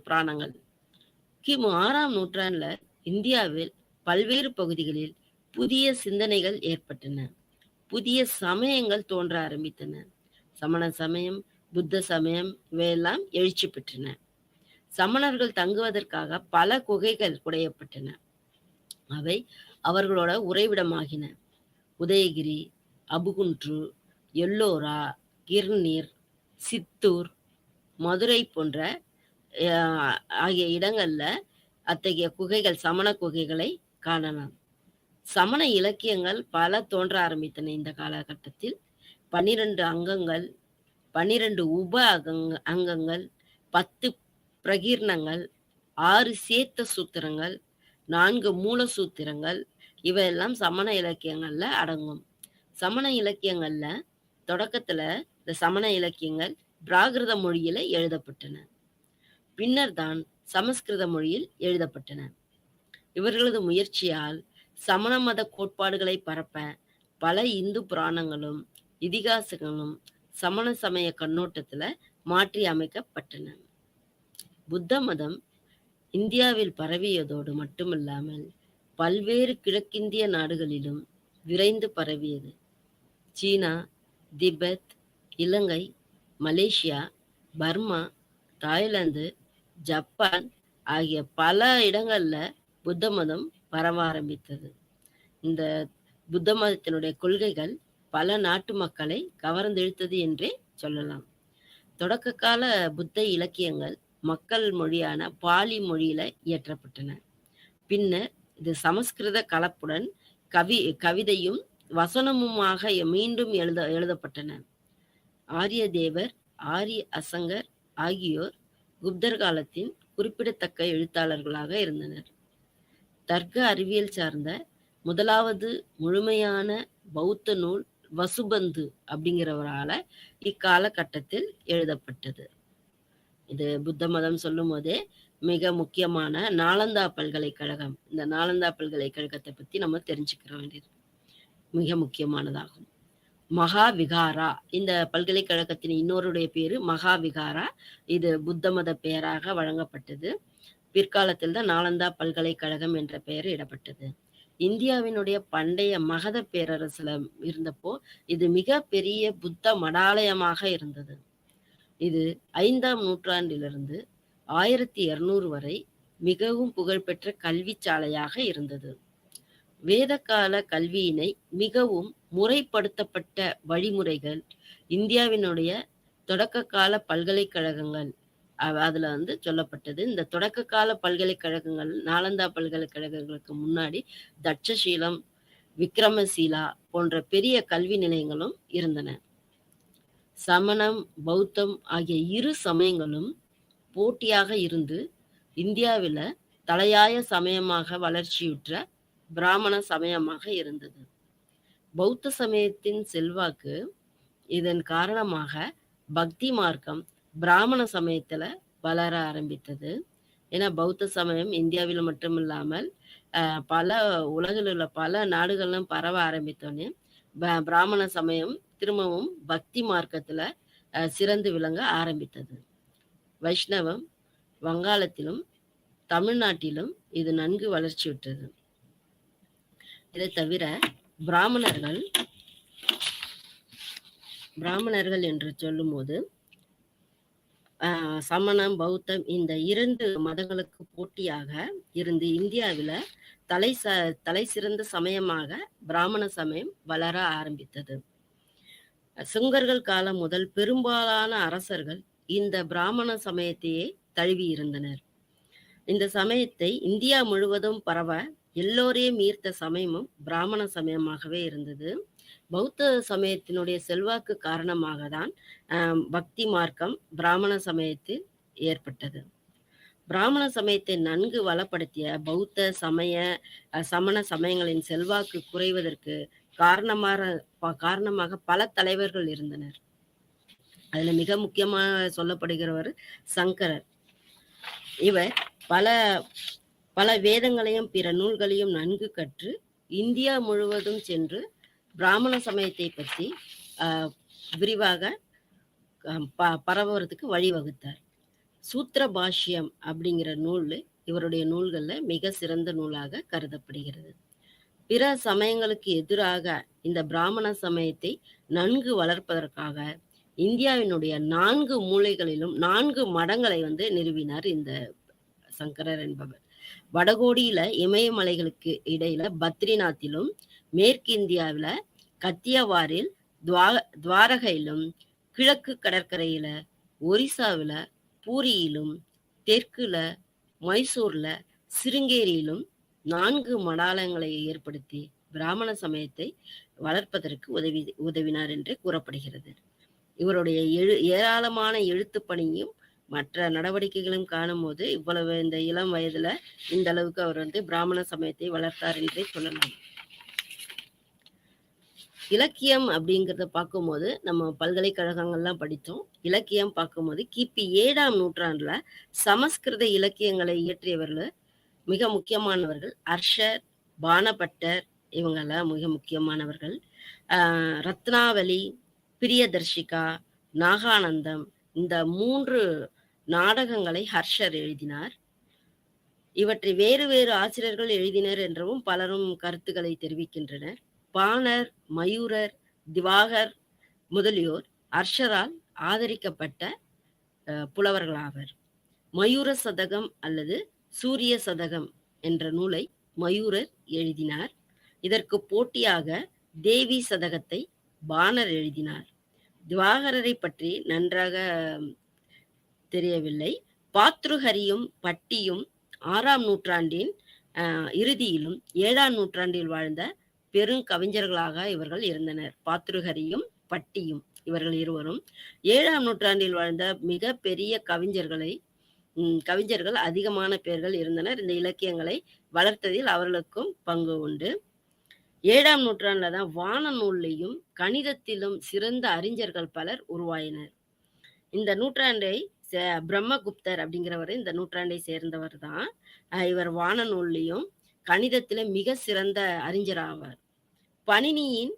புராணங்கள். கிமு 6ஆம் நூற்றாண்டுல இந்தியாவில் பல்வேறு பகுதிகளில் புதிய சிந்தனைகள் ஏற்பட்டன. புதிய சமயங்கள் தோன்ற ஆரம்பித்தன. சமண சமயம், புத்த சமயம் இவையெல்லாம் எழுச்சி பெற்றன. சமணர்கள் தங்குவதற்காக பல குகைகள் குடையப்பட்டன. அவை அவர்களோட உறைவிடமாகின. உதயகிரி, அபுகுன்று, எல்லோரா, கிர்னீர், சித்தூர், மதுரை போன்ற ஆகிய இடங்கள்ல அத்தகைய குகைகள், சமண குகைகளை காணலாம். சமண இலக்கியங்கள் பல தோன்ற ஆரம்பித்தன. இந்த காலகட்டத்தில் 12 அங்கங்கள், 12 உப அங்கங்கள், 10 பிரகீர்ணங்கள், 6 சேத்த சூத்திரங்கள், 4 மூல சூத்திரங்கள் இவையெல்லாம் சமண இலக்கியங்கள்ல அடங்கும். சமண இலக்கியங்கள்ல தொடக்கத்துல இந்த சமண இலக்கியங்கள் பிராகிருத மொழியில எழுதப்பட்டன. பின்னர் தான் சமஸ்கிருத மொழியில் எழுதப்பட்டன. இவர்களது முயற்சியால் சமண மத கோட்பாடுகளை பரப்ப பல இந்து புராணங்களும் இதிகாசங்களும் சமண சமய கண்ணோட்டத்துல மாற்றி அமைக்கப்பட்டன. புத்த மதம் இந்தியாவில் பரவியதோடு மட்டுமில்லாமல் பல்வேறு கிழக்கிந்திய நாடுகளிலும் விரைந்து பரவியது. சீனா, திபெத், இலங்கை, மலேசியா, பர்மா, தாய்லாந்து, ஜப்பான் ஆகிய பல இடங்கள்ல புத்த மதம் பரவ ஆரம்பித்தது. இந்த புத்த மதத்தினுடைய கொள்கைகள் பல நாட்டு மக்களை கவர்ந்தெழுத்தது என்றே சொல்லலாம். தொடக்க கால புத்த இலக்கியங்கள் மக்கள் மொழியான பாலி மொழியில இயற்றப்பட்டன. பின்னர் இது சமஸ்கிருத கலப்புடன் கவிதையும் வசனமுமாக மீண்டும் எழுதப்பட்டன. ஆரிய தேவர், ஆரிய அசங்கர் ஆகியோர் குப்தர் காலத்தின் குறிப்பிடத்தக்க எழுத்தாளர்களாக இருந்தனர். தர்க்க அறிவியல் சார்ந்த முதலாவது முழுமையான பௌத்த நூல் வசுபந்து அப்படிங்கிறவரால இக்காலகட்டத்தில் எழுதப்பட்டது. இது புத்த மதம் சொல்லும் போதே மிக முக்கியமான நாலந்தா பல்கலைக்கழகம். இந்த நாலந்தா பல்கலைக்கழகத்தை பத்தி நம்ம தெரிஞ்சுக்கிற வேண்டியது மிக முக்கியமானதாகும். மகாவிகாரா, இந்த பல்கலைக்கழகத்தின் இன்னொருடைய பேரு மகாவிகாரா. இது புத்த மத பெயராக வழங்கப்பட்டது. பிற்காலத்தில் தான் நாலந்தா பல்கலைக்கழகம் என்ற பெயர் இடப்பட்டது. இந்தியாவினுடைய பண்டைய மகத பேரரசுல இருந்தப்போ இது மிகப்பெரிய புத்த மடாலயமாக இருந்தது. இது 5ஆம் நூற்றாண்டிலிருந்து 1200 வரை மிகவும் புகழ்பெற்ற கல்விச்சாலையாக இருந்தது. வேதகால கல்வியினை மிகவும் முறைப்படுத்தப்பட்ட வழிமுறைகள் இந்தியாவினுடைய தொடக்க கால பல்கலைக்கழகங்கள் அதுல சொல்லப்பட்டது. இந்த தொடக்க கால பல்கலைக்கழகங்கள் நாலந்தா பல்கலைக்கழகங்களுக்கு முன்னாடி தட்சசீலம், விக்ரமசீலா போன்ற பெரிய கல்வி நிலையங்களும் இருந்தன. சமணம், பௌத்தம் ஆகிய இரு சமயங்களும் போட்டியாக இருந்து இந்தியாவில தலையாய சமயமாக வளர்ச்சியுற்ற பிராமண சமயமாக இருந்தது. பௌத்த சமயத்தின் செல்வாக்கு இதன் காரணமாக பக்தி மார்க்கம் பிராமண சமயத்துல வளர ஆரம்பித்தது. ஏன்னா பௌத்த சமயம் இந்தியாவில் மட்டுமில்லாமல் பல உலகில் உள்ள பல நாடுகளிலும் பரவ ஆரம்பித்தோன்னே பிராமண சமயம் திரும்பவும் பக்தி மார்க்கத்துல சிறந்து விளங்க ஆரம்பித்தது. வைஷ்ணவம் வங்காளத்திலும் தமிழ்நாட்டிலும் இது நன்கு வளர்ச்சியுற்றது. இதை தவிர பிராமணர்கள் என்று சொல்லும்போது சமணம், பௌத்தம் இந்த 2 மதங்களுக்கு போட்டியாக இருந்து இந்தியாவில் தலை சிறந்த சமயமாக பிராமண சமயம் வளர ஆரம்பித்தது. சுங்கர்கள் காலம் முதல் பெரும்பாலான அரசர்கள் இந்த பிராமண சமயத்தையே தழுவி இருந்தனர். இந்த சமயத்தை இந்தியா முழுவதும் பரவ எல்லோரையும் ஈர்த்த சமயமும் பிராமண சமயமாகவே இருந்தது. பௌத்த சமயத்தினுடைய செல்வாக்கு காரணமாக தான் பக்தி மார்க்கம் பிராமண சமயத்தில் ஏற்பட்டது. பிராமண சமயத்தை நன்கு வளப்படுத்திய பௌத்த சமண சமயங்களின் செல்வாக்கு குறைவதற்கு காரணமாக பல தலைவர்கள் இருந்தனர். அதுல மிக முக்கியமாக சொல்லப்படுகிறவர் சங்கரர். இவர் பல வேதங்களையும் பிற நூல்களையும் நன்கு கற்று இந்தியா முழுவதும் சென்று பிராமண சமயத்தை பற்றி விரிவாக பரவுறதுக்கு வழிவகுத்தார். சூத்திர பாஷ்யம் அப்படிங்கிற நூல் இவருடைய நூல்கள்ல மிக சிறந்த நூலாக கருதப்படுகிறது. பிற சமயங்களுக்கு எதிராக இந்த பிராமண சமயத்தை நன்கு வளர்ப்பதற்காக இந்தியாவினுடைய 4 மூலைகளிலும் 4 மடங்களை நிறுவினார் இந்த சங்கரர் என்பவர். வடகோடியில இமயமலைகளுக்கு இடையில பத்ரிநாத்திலும், மேற்கு இந்தியாவில கத்தியவாரில், துவாரகையிலும், கிழக்கு கடற்கரையில ஒரிசாவில பூரியிலும், தெற்குல மைசூர்ல சிருங்கேரியிலும் 4 மடாலயங்களை ஏற்படுத்தி பிராமண சமயத்தை வளர்ப்பதற்கு உதவினார் என்று கூறப்படுகிறது. இவருடைய ஏராளமான எழுத்து பணியும் மற்ற நடவடிக்கைகளும் காணும் போது இவ்வளவு இந்த இளம் வயதுல இந்த அளவுக்கு அவர் பிராமண சமயத்தை வளர்த்தார் என்றே சொல்லலாம். இலக்கியம் அப்படிங்கிறத பார்க்கும்போது நம்ம பல்கலைக்கழகங்கள்லாம் படித்தோம். இலக்கியம் பார்க்கும்போது கிபி 7ஆம் நூற்றாண்டுல சமஸ்கிருத இலக்கியங்களை இயற்றியவர்கள் மிக முக்கியமானவர்கள் அர்ஷர், பானபட்டர், இவங்கெல்லாம் மிக முக்கியமானவர்கள். ரத்னாவலி, பிரியதர்ஷிகா, நாகானந்தம் இந்த 3 நாடகங்களை ஹர்ஷர் எழுதினார். இவற்றை வேறு வேறு ஆசிரியர்கள் எழுதினர் என்றும் பலரும் கருத்துக்களை தெரிவிக்கின்றனர். பாணர், மயூரர், திவாகர் முதலியோர் ஹர்ஷரால் ஆதரிக்கப்பட்ட புலவர்களாவர். மயூர சதகம் அல்லது சூரிய சதகம் என்ற நூலை மயூரர் எழுதினார். இதற்கு போட்டியாக தேவி சதகத்தை பாணர் எழுதினார். திவாகரரை பற்றி நன்றாக தெரியவில்லை. பாத்ருஹரியும் பட்டியும் 6ஆம் நூற்றாண்டின் இறுதியிலும் 7ஆம் நூற்றாண்டில் வாழ்ந்த பெருங்கவிஞர்களாக இவர்கள் இருந்தனர். பாத்ருஹரியும் பட்டியும் இவர்கள் இருவரும் 7ஆம் நூற்றாண்டில் வாழ்ந்த மிக பெரிய கவிஞர்கள் அதிகமான பேர்கள் இருந்தனர். இந்த இலக்கியங்களை வளர்த்ததில் அவர்களுக்கும் பங்கு உண்டு. 7ஆம் நூற்றாண்டுல தான் வான நூல்லையும் கணிதத்திலும் சிறந்த அறிஞர்கள் பலர் உருவாயினர். இந்த நூற்றாண்டை பிரம்மகுப்தர் அப்படிங்கிறவர் இந்த நூற்றாண்டை சேர்ந்தவர் தான். இவர் வான நூல்லையும் கணிதத்தில மிக சிறந்த அறிஞர் ஆவார். பணினியின்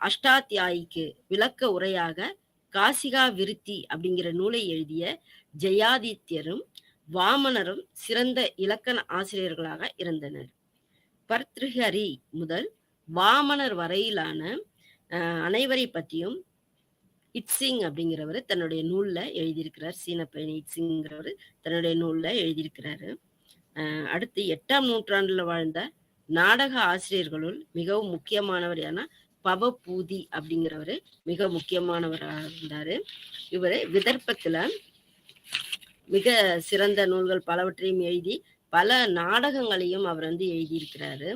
அஷ்டாத்தியாயிக்கு விளக்க உரையாக காசிகா விருத்தி அப்படிங்கிற நூலை எழுதிய ஜெயாதித்யரும் வாமனரும் சிறந்த இலக்கண ஆசிரியர்களாக இருந்தனர். பர்த்ருஹரி முதல் வாமனர் வரையிலான அனைவரை பற்றியும் இட்சிங் அப்படிங்கிறவர் தன்னுடைய நூல்ல எழுதியிருக்கிறார். சீன பயணி இட்சிங்கிறவர் தன்னுடைய நூல்ல எழுதியிருக்கிறாரு. அடுத்து 8ஆம் நூற்றாண்டுல வாழ்ந்த நாடக ஆசிரியர்களுள் மிகவும் முக்கியமானவர் ஏன்னா பவபூதி அப்படிங்கிறவரு மிக முக்கியமானவராக இருந்தாரு. இவரு விதர்ப்பத்துல மிக சிறந்த நூல்கள் பலவற்றையும் எழுதி பல நாடகங்களையும் அவர் எழுதியிருக்கிறாரு.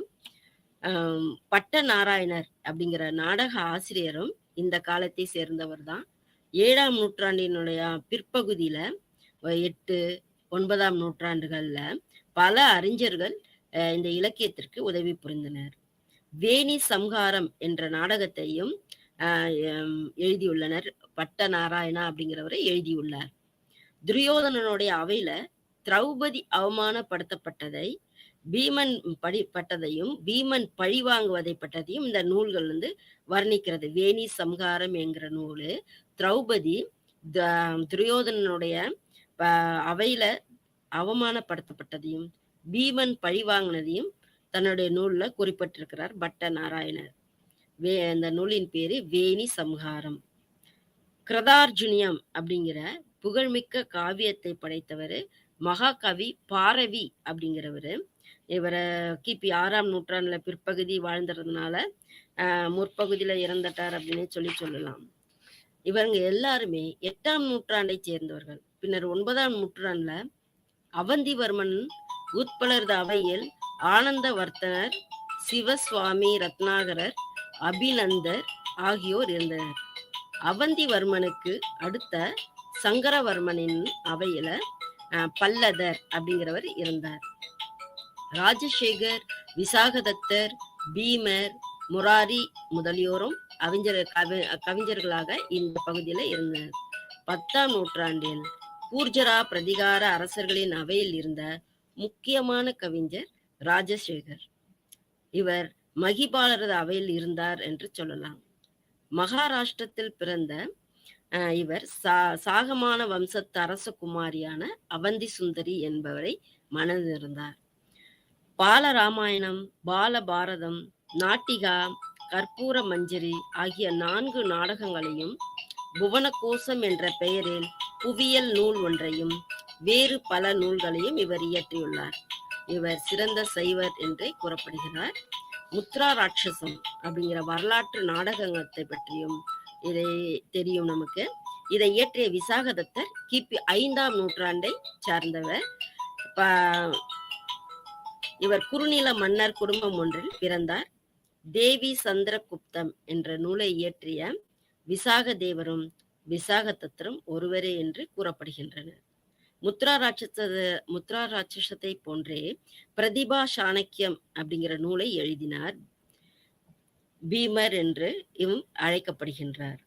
பட்ட நாராயணர் அப்படிங்கிற நாடக ஆசிரியரும் இந்த காலத்தை சேர்ந்தவர் தான். 7ஆம் நூற்றாண்டினுடைய பிற்பகுதியில 8, 9ஆம் நூற்றாண்டுகள்ல பல அறிஞர்கள் இந்த இலக்கியத்திற்கு உதவி புரிந்தனர். வேணி சம்ஹாரம் என்ற நாடகத்தையும் எழுதியுள்ளனர். பட்ட நாராயணா அப்படிங்கிறவரை எழுதியுள்ளார். துரியோதனனுடைய அவையில திரௌபதி அவமானப்படுத்தப்பட்டதை பீமன் பட்டதையும் பீமன் பழி வாங்குவதை பட்டதையும் இந்த நூல்கள் வர்ணிக்கிறது. வேணி சம்ஹாரம் என்கிற நூலு திரௌபதி துரியோதனனுடைய அவையில அவமானப்படுத்தப்பட்டதையும் பீமன் பழி வாங்கினதையும் தன்னுடைய நூல்ல குறிப்பிட்டிருக்கிறார் பட்ட நாராயணர். அந்த நூலின் பேரு வேணி சம்ஹாரம். கிருதார்ஜுனியம் அப்படிங்கிற புகழ்மிக்க காவியத்தை படைத்தவர் மகாகவி பாரவி அப்படிங்கிறவரு. இவரை கிபி 6ஆம் நூற்றாண்டுல பிற்பகுதி வாழ்ந்ததுனால முற்பகுதியில இறந்துட்டார் அப்படின்னு சொல்லலாம். இவங்க எல்லாருமே 8ஆம் நூற்றாண்டை சேர்ந்தவர்கள். பின்னர் 9ஆம் நூற்றாண்டுல அவந்திவர்மன் உட்பலர்த அவையில் ஆனந்தவர்த்தனர், சிவசுவாமி ரத்னாகரர், அபிநந்தர் ஆகியோர் இருந்தனர். அவந்திவர்மனுக்கு அடுத்த சங்கரவர்மனின் அவையில பல்லதர் அப்படிங்கிறவர் இருந்தார். ராஜசேகர், விசாகதத்தர், பீமர், முராரி முதலியோரும் கவிஞர்களாக இந்த பகுதியில இருந்தனர். 10ஆம் நூற்றாண்டில் கூர்ஜரா பிரதிகார அரசர்களின் அவையில் இருந்த முக்கியமான கவிஞர் ராஜசேகர். இவர் மகிபாலரது அவையில் இருந்தார் என்று சொல்லலாம். மகாராஷ்டிரத்தில் பிறந்த இவர் சாகமான வம்சத்து அரசகுமாரியான அவந்தி சுந்தரி என்பவரை மணந்திருந்தார். பாலராமாயணம், பாலபாரதம், நாட்டிகா, கற்பூர மஞ்சரி ஆகிய 4 நாடகங்களையும் புவனகோசம் என்ற பெயரில் புவியியல் நூல் ஒன்றையும் வேறு பல நூல்களையும் இவர் இயற்றியுள்ளார். இவர் சிறந்த சைவர் என்றே கூறப்படுகிறார். முத்ரா ராட்சசம் அப்படிங்கிற வரலாற்று நாடகத்தை பற்றியும் இதை தெரியும் நமக்கு. இதை இயற்றிய விசாகதத்தர் கிபி 5ஆம் நூற்றாண்டை சார்ந்தவர். இவர் குறுநில மன்னர் குடும்பம் ஒன்றில் பிறந்தார். தேவி சந்திரகுப்தம் என்ற நூலை இயற்றிய விசாக தேவரும் விசாகதத்தரும் ஒருவரே என்று கூறப்படுகின்றனர். முத்ரா ராட்சசத்தை போன்றே பிரதிபா சாணக்கியம் அப்படிங்கிற நூலை எழுதினார். பீமர் என்று அழைக்கப்படுகின்றார்.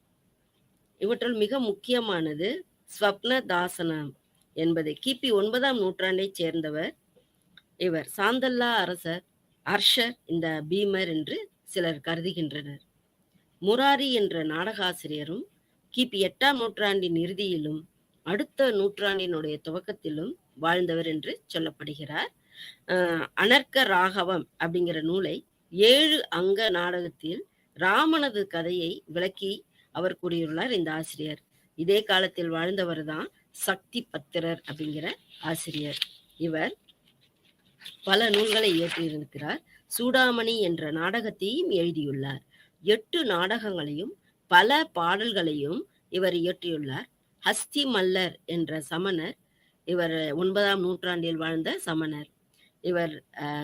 இவற்றுள் மிக முக்கியமானது ஸ்வப்ன தாசனம் என்பது. கிபி 9ஆம் நூற்றாண்டை சேர்ந்தவர் இவர். சாந்தல்லா அரசர் அர்ஷர் இந்த பீமர் என்று சிலர் கருதுகின்றனர். முராரி என்ற நாடகாசிரியரும் கிபி 8ஆம் நூற்றாண்டின் இறுதியிலும் அடுத்த நூற்றாண்டினுடைய துவக்கத்திலும் வாழ்ந்தவர் என்று சொல்லப்படுகிறார். அனர்க்க ராகவம் அப்படிங்கிற நூலை 7 அங்க நாடகத்தில் ராமனது கதையை விளக்கி அவர் கூறியுள்ளார் இந்த ஆசிரியர். இதே காலத்தில் வாழ்ந்தவர் தான் சக்தி பத்திரர் அப்படிங்கிற ஆசிரியர். இவர் பல நூல்களை இயற்றியிருக்கிறார். சூடாமணி என்ற நாடகத்தையும் எழுதியுள்ளார். 8 நாடகங்களையும் பல பாடல்களையும் இவர் இயற்றியுள்ளார். ஹஸ்தி மல்லர் என்ற சமணர், இவர் 9ஆம் நூற்றாண்டில் வாழ்ந்த சமணர். இவர்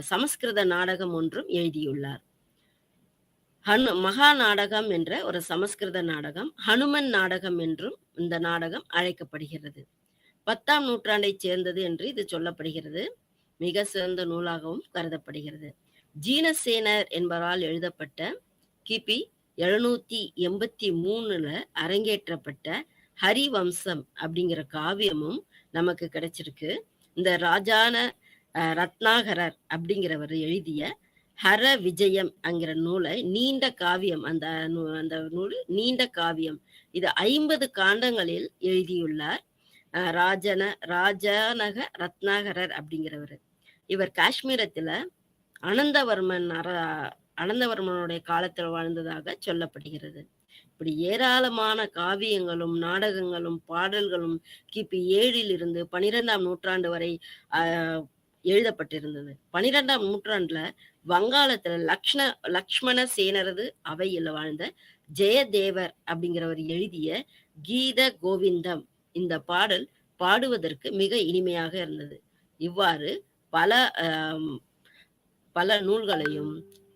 சமஸ்கிருத நாடகம் ஒன்றும் எழுதியுள்ளார். மகா நாடகம் என்ற ஒரு சமஸ்கிருத நாடகம், ஹனுமன் நாடகம் என்றும் இந்த நாடகம் அழைக்கப்படுகிறது. 10ஆம் நூற்றாண்டை சேர்ந்தது என்று இது சொல்லப்படுகிறது. மிக சிறந்த நூலாகவும் கருதப்படுகிறது. ஜீனசேனர் என்பவரால் எழுதப்பட்ட கிபி 783 அரங்கேற்றப்பட்ட ஹரிவம்சம் அப்படிங்கிற காவியமும் நமக்கு கிடைச்சிருக்கு. இந்த ராஜான ரத்னாகரர் அப்படிங்கிறவர் எழுதிய ஹர விஜயம் என்கிற நூலை நீண்ட காவியம், அந்த நூல் நீண்ட காவியம். இது 50 காண்டங்களில் எழுதியுள்ளார். ராஜானக ரத்னாகரர் அப்படிங்கிறவர். இவர் காஷ்மீரத்துல அனந்தவர்மன் அனந்தவர்மனுடைய காலத்தில் வாழ்ந்ததாக சொல்லப்படுகிறது. இப்படி ஏராளமான காவியங்களும், நாடகங்களும், பாடல்களும் கிபி 7ல் இருந்து 12ஆம் நூற்றாண்டு வரை அ எழுதப்பட்டிருந்தது. 12ஆம் நூற்றாண்டுல வங்காளத்துல லக்ஷ்மண சேனரது அவையில வாழ்ந்த ஜெயதேவர் அப்படிங்கிறவர் எழுதிய கீத கோவிந்தம் இந்த பாடல் பாடுவதற்கு மிக இனிமையாக இருந்தது. இவ்வாறு பல அம் பல நூல்களையும்,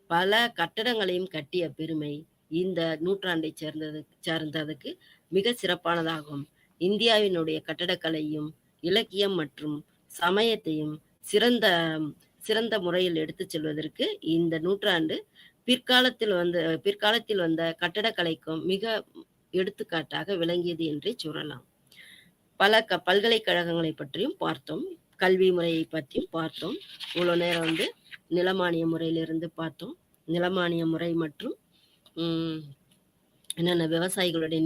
பல கட்டடங்களையும் கட்டிய பெருமை இந்த நூற்றாண்டைச் சார்ந்ததுக்கு மிக சிறப்பானதாகும். இந்தியாவினுடைய கட்டடக்கலையும், இலக்கியம் மற்றும் சமயத்தையும் சிறந்த சிறந்த முறையில் எடுத்துச் செல்வதற்கு இந்த நூற்றாண்டு பிற்காலத்தில் வந்த கட்டடக்கலைக்கும் மிக எடுத்துக்காட்டாக விளங்கியது என்றே கூறலாம். பல பல்கலைக்கழகங்களை பற்றியும் பார்த்தோம். கல்வி முறையை பற்றியும் பார்த்தோம். இவ்வளோ நேரம் நிலமானிய முறையிலிருந்து பார்த்தோம். நிலமானிய முறை மற்றும் என்னென்ன விவசாயிகளுடைய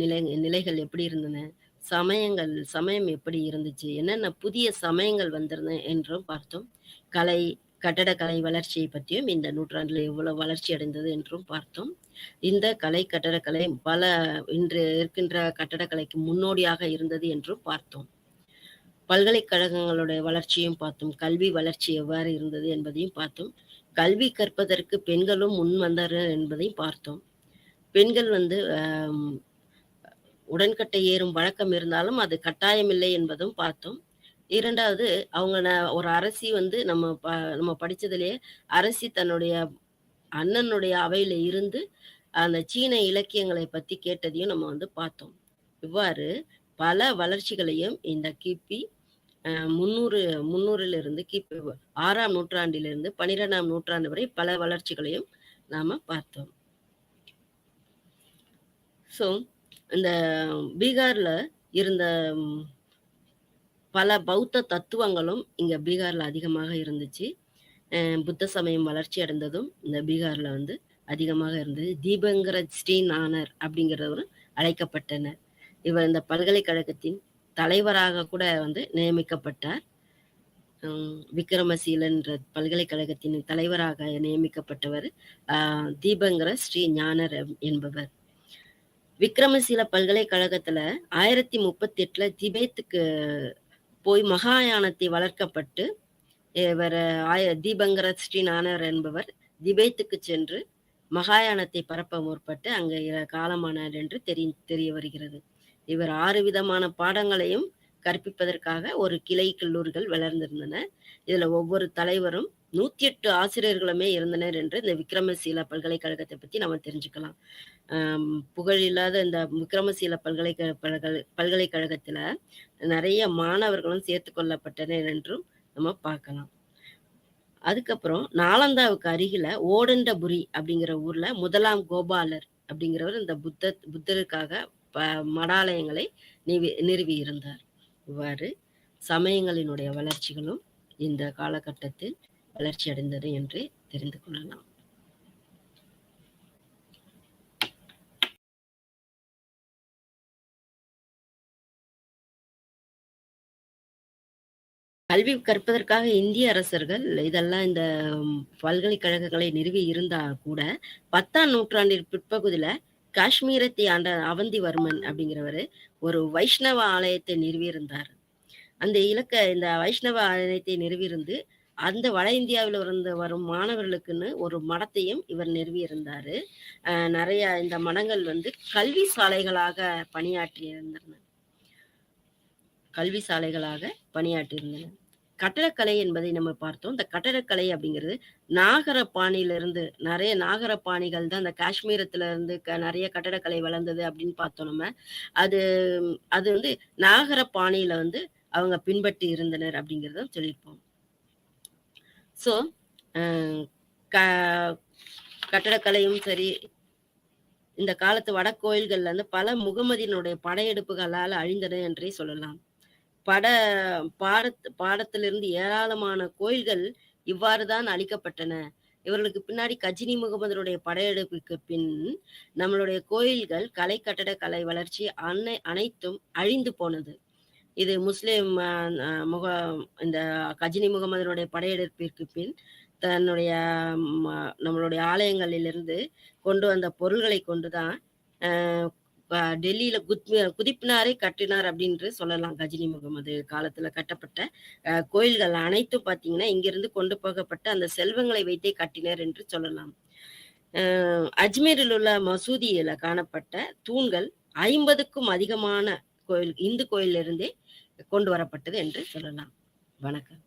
நிலைகள் எப்படி இருந்தன, சமயம் எப்படி இருந்துச்சு, என்னென்ன புதிய சமயங்கள் வந்திருந்தன என்றும் பார்த்தோம். கலை, கட்டடக்கலை வளர்ச்சியை பற்றியும் இந்த நூற்றாண்டில் எவ்வளவு வளர்ச்சி அடைந்தது என்றும் பார்த்தோம். இந்த கலை, கட்டடக்கலை பல இன்று இருக்கின்ற கட்டடக்கலைக்கு முன்னோடியாக இருந்தது என்றும் பார்த்தோம். பல்கலைக்கழகங்களுடைய வளர்ச்சியும் பார்த்தோம். கல்வி வளர்ச்சி எவ்வாறு இருந்தது என்பதையும் பார்த்தோம். கல்வி கற்பதற்கு பெண்களும் முன் வந்தார்கள் என்பதையும் பார்த்தோம். பெண்கள் உடன்கட்டை ஏறும் வழக்கம் இருந்தாலும் அது கட்டாயமில்லை என்பதும் பார்த்தோம். இரண்டாவது, அவங்க ஒரு அரசி நம்ம படிச்சதுலயே அரசி தன்னுடைய அண்ணனுடைய அவையில இருந்து அந்த சீன இலக்கியங்களை பத்தி கேட்டதையும் நம்ம பார்த்தோம். இவ்வாறு பல வளர்ச்சிகளையும் இந்த கிபி 300லிருந்து கிபி 6ஆம் நூற்றாண்டிலிருந்து 12ஆம் நூற்றாண்டு வரை பல வளர்ச்சிகளையும் நாம பார்த்தோம். ஸோ இந்த பீகார்ல இருந்த பல பௌத்த தத்துவங்களும் இங்க பீகார்ல அதிகமாக இருந்துச்சு. புத்த சமயம் வளர்ச்சி அடைந்ததும் இந்த பீகார்ல அதிகமாக இருந்தது. தீபங்கர ஸ்ரீ நானர் அப்படிங்கிறவர் அழைக்கப்பட்டனர். இவர் இந்த பல்கலைக்கழகத்தின் தலைவராக கூட நியமிக்கப்பட்டார். விக்ரமசீலன் என்ற பல்கலைக்கழகத்தின் தலைவராக நியமிக்கப்பட்டவர் தீபங்கர ஸ்ரீ ஞானர் என்பவர். விக்ரமசீல பல்கலைக்கழகத்துல 1038ல திபேத்துக்கு போய் மகாயானத்தை வளர்க்கப்பட்டு இவர் தீபங்கர ஸ்ரீ நானர் என்பவர் திபேத்துக்கு சென்று மகாயானத்தை பரப்ப முற்பட்டு அங்க காலமானார் என்று தெரிய வருகிறது. இவர் 6 விதமான பாடங்களையும் கற்பிப்பதற்காக ஒரு கிளை கல்லூரிகள் வளர்ந்திருந்தன. இதுல ஒவ்வொரு தலைவரும் 108 ஆசிரியர்களுமே இருந்தனர் என்று இந்த விக்ரமசீல பல்கலைக்கழகத்தை பத்தி நம்ம தெரிஞ்சுக்கலாம். புகழில்லாத இந்த விக்ரமசீல பல்கலைக்கழகத்துல நிறைய மாணவர்களும் சேர்த்து கொள்ளப்பட்டனர் என்றும் நம்ம பார்க்கலாம். அதுக்கப்புறம் நாலந்தாவுக்கு அருகில ஓடண்டபுரி அப்படிங்கிற ஊர்ல முதலாம் கோபாலர் அப்படிங்கிறவர் இந்த புத்தருக்காக மடாலயங்களை நிறுவி இருந்தார். இவ்வாறு சமயங்களினுடைய வளர்ச்சிகளும் இந்த காலகட்டத்தில் வளர்ச்சி அடைந்தது என்று தெரிந்து கொள்ளலாம். கல்வி கற்பதற்காக இந்திய அரசர்கள் இதெல்லாம் இந்த பல்கலைக்கழகங்களை நிறுவி இருந்தா கூட 10ஆம் நூற்றாண்டின் பிற்பகுதியில காஷ்மீரத்தை ஆண்ட அவந்திவர்மன் அப்படிங்கிறவர் ஒரு வைஷ்ணவ ஆலயத்தை நிறுவியிருந்தார். இந்த வைஷ்ணவ ஆலயத்தை நிறுவியிருந்து அந்த வட இந்தியாவில் வரும் மாணவர்களுக்குன்னு ஒரு மடத்தையும் இவர் நிறுவியிருந்தாரு. நிறைய இந்த மடங்கள் கல்வி சாலைகளாக பணியாற்றியிருந்தன. கட்டடக்கலை என்பதை நம்ம பார்த்தோம். இந்த கட்டடக்கலை அப்படிங்கிறது நாகரபாணியிலிருந்து நிறைய நாகரபாணிகள் தான் இந்த காஷ்மீரத்துல இருந்து நிறைய கட்டடக்கலை வளர்ந்தது அப்படின்னு பார்த்தோம். நம்ம அது நாகரபாணியில அவங்க பின்பற்றி இருந்தனர் அப்படிங்கிறத சொல்லியிருப்போம். ஸோ கட்டடக்கலையும் சரி, இந்த காலத்து வடக்கோயில்கள்ல பல முகமதியினுடைய படையெடுப்புகளால் அழிந்தன என்றே சொல்லலாம். பாடத்திலிருந்து ஏராளமான கோயில்கள் இவ்வாறுதான் அழிக்கப்பட்டன. இவர்களுக்கு பின்னாடி கஜினி முகமதனுடைய படையெடுப்புக்கு பின் நம்மளுடைய கோயில்கள் கலை கட்டடக்கலை வளர்ச்சி அனைத்தும் அழிந்து போனது. இது முஸ்லிம் இந்த கஜினி முகமதனுடைய படையெடுப்பிற்கு பின் தன்னுடைய ம நம்மளுடைய ஆலயங்களிலிருந்து கொண்டு வந்த பொருள்களை கொண்டு தான் அ ப டெல்லியில குதிப்பினாரை கட்டினார் அப்படின்னு சொல்லலாம். கஜினி முகமது காலத்துல கட்டப்பட்ட கோயில்கள் அனைத்தும் பார்த்தீங்கன்னா, இங்கிருந்து கொண்டு போகப்பட்ட அந்த செல்வங்களை வைத்தே கட்டினார் என்று சொல்லலாம். அ அஜ்மீரில் உள்ள மசூதியில காணப்பட்ட தூண்கள் 50க்கும் அதிகமான இந்து கோயிலிருந்தே கொண்டு வரப்பட்டது என்று சொல்லலாம். வணக்கம்.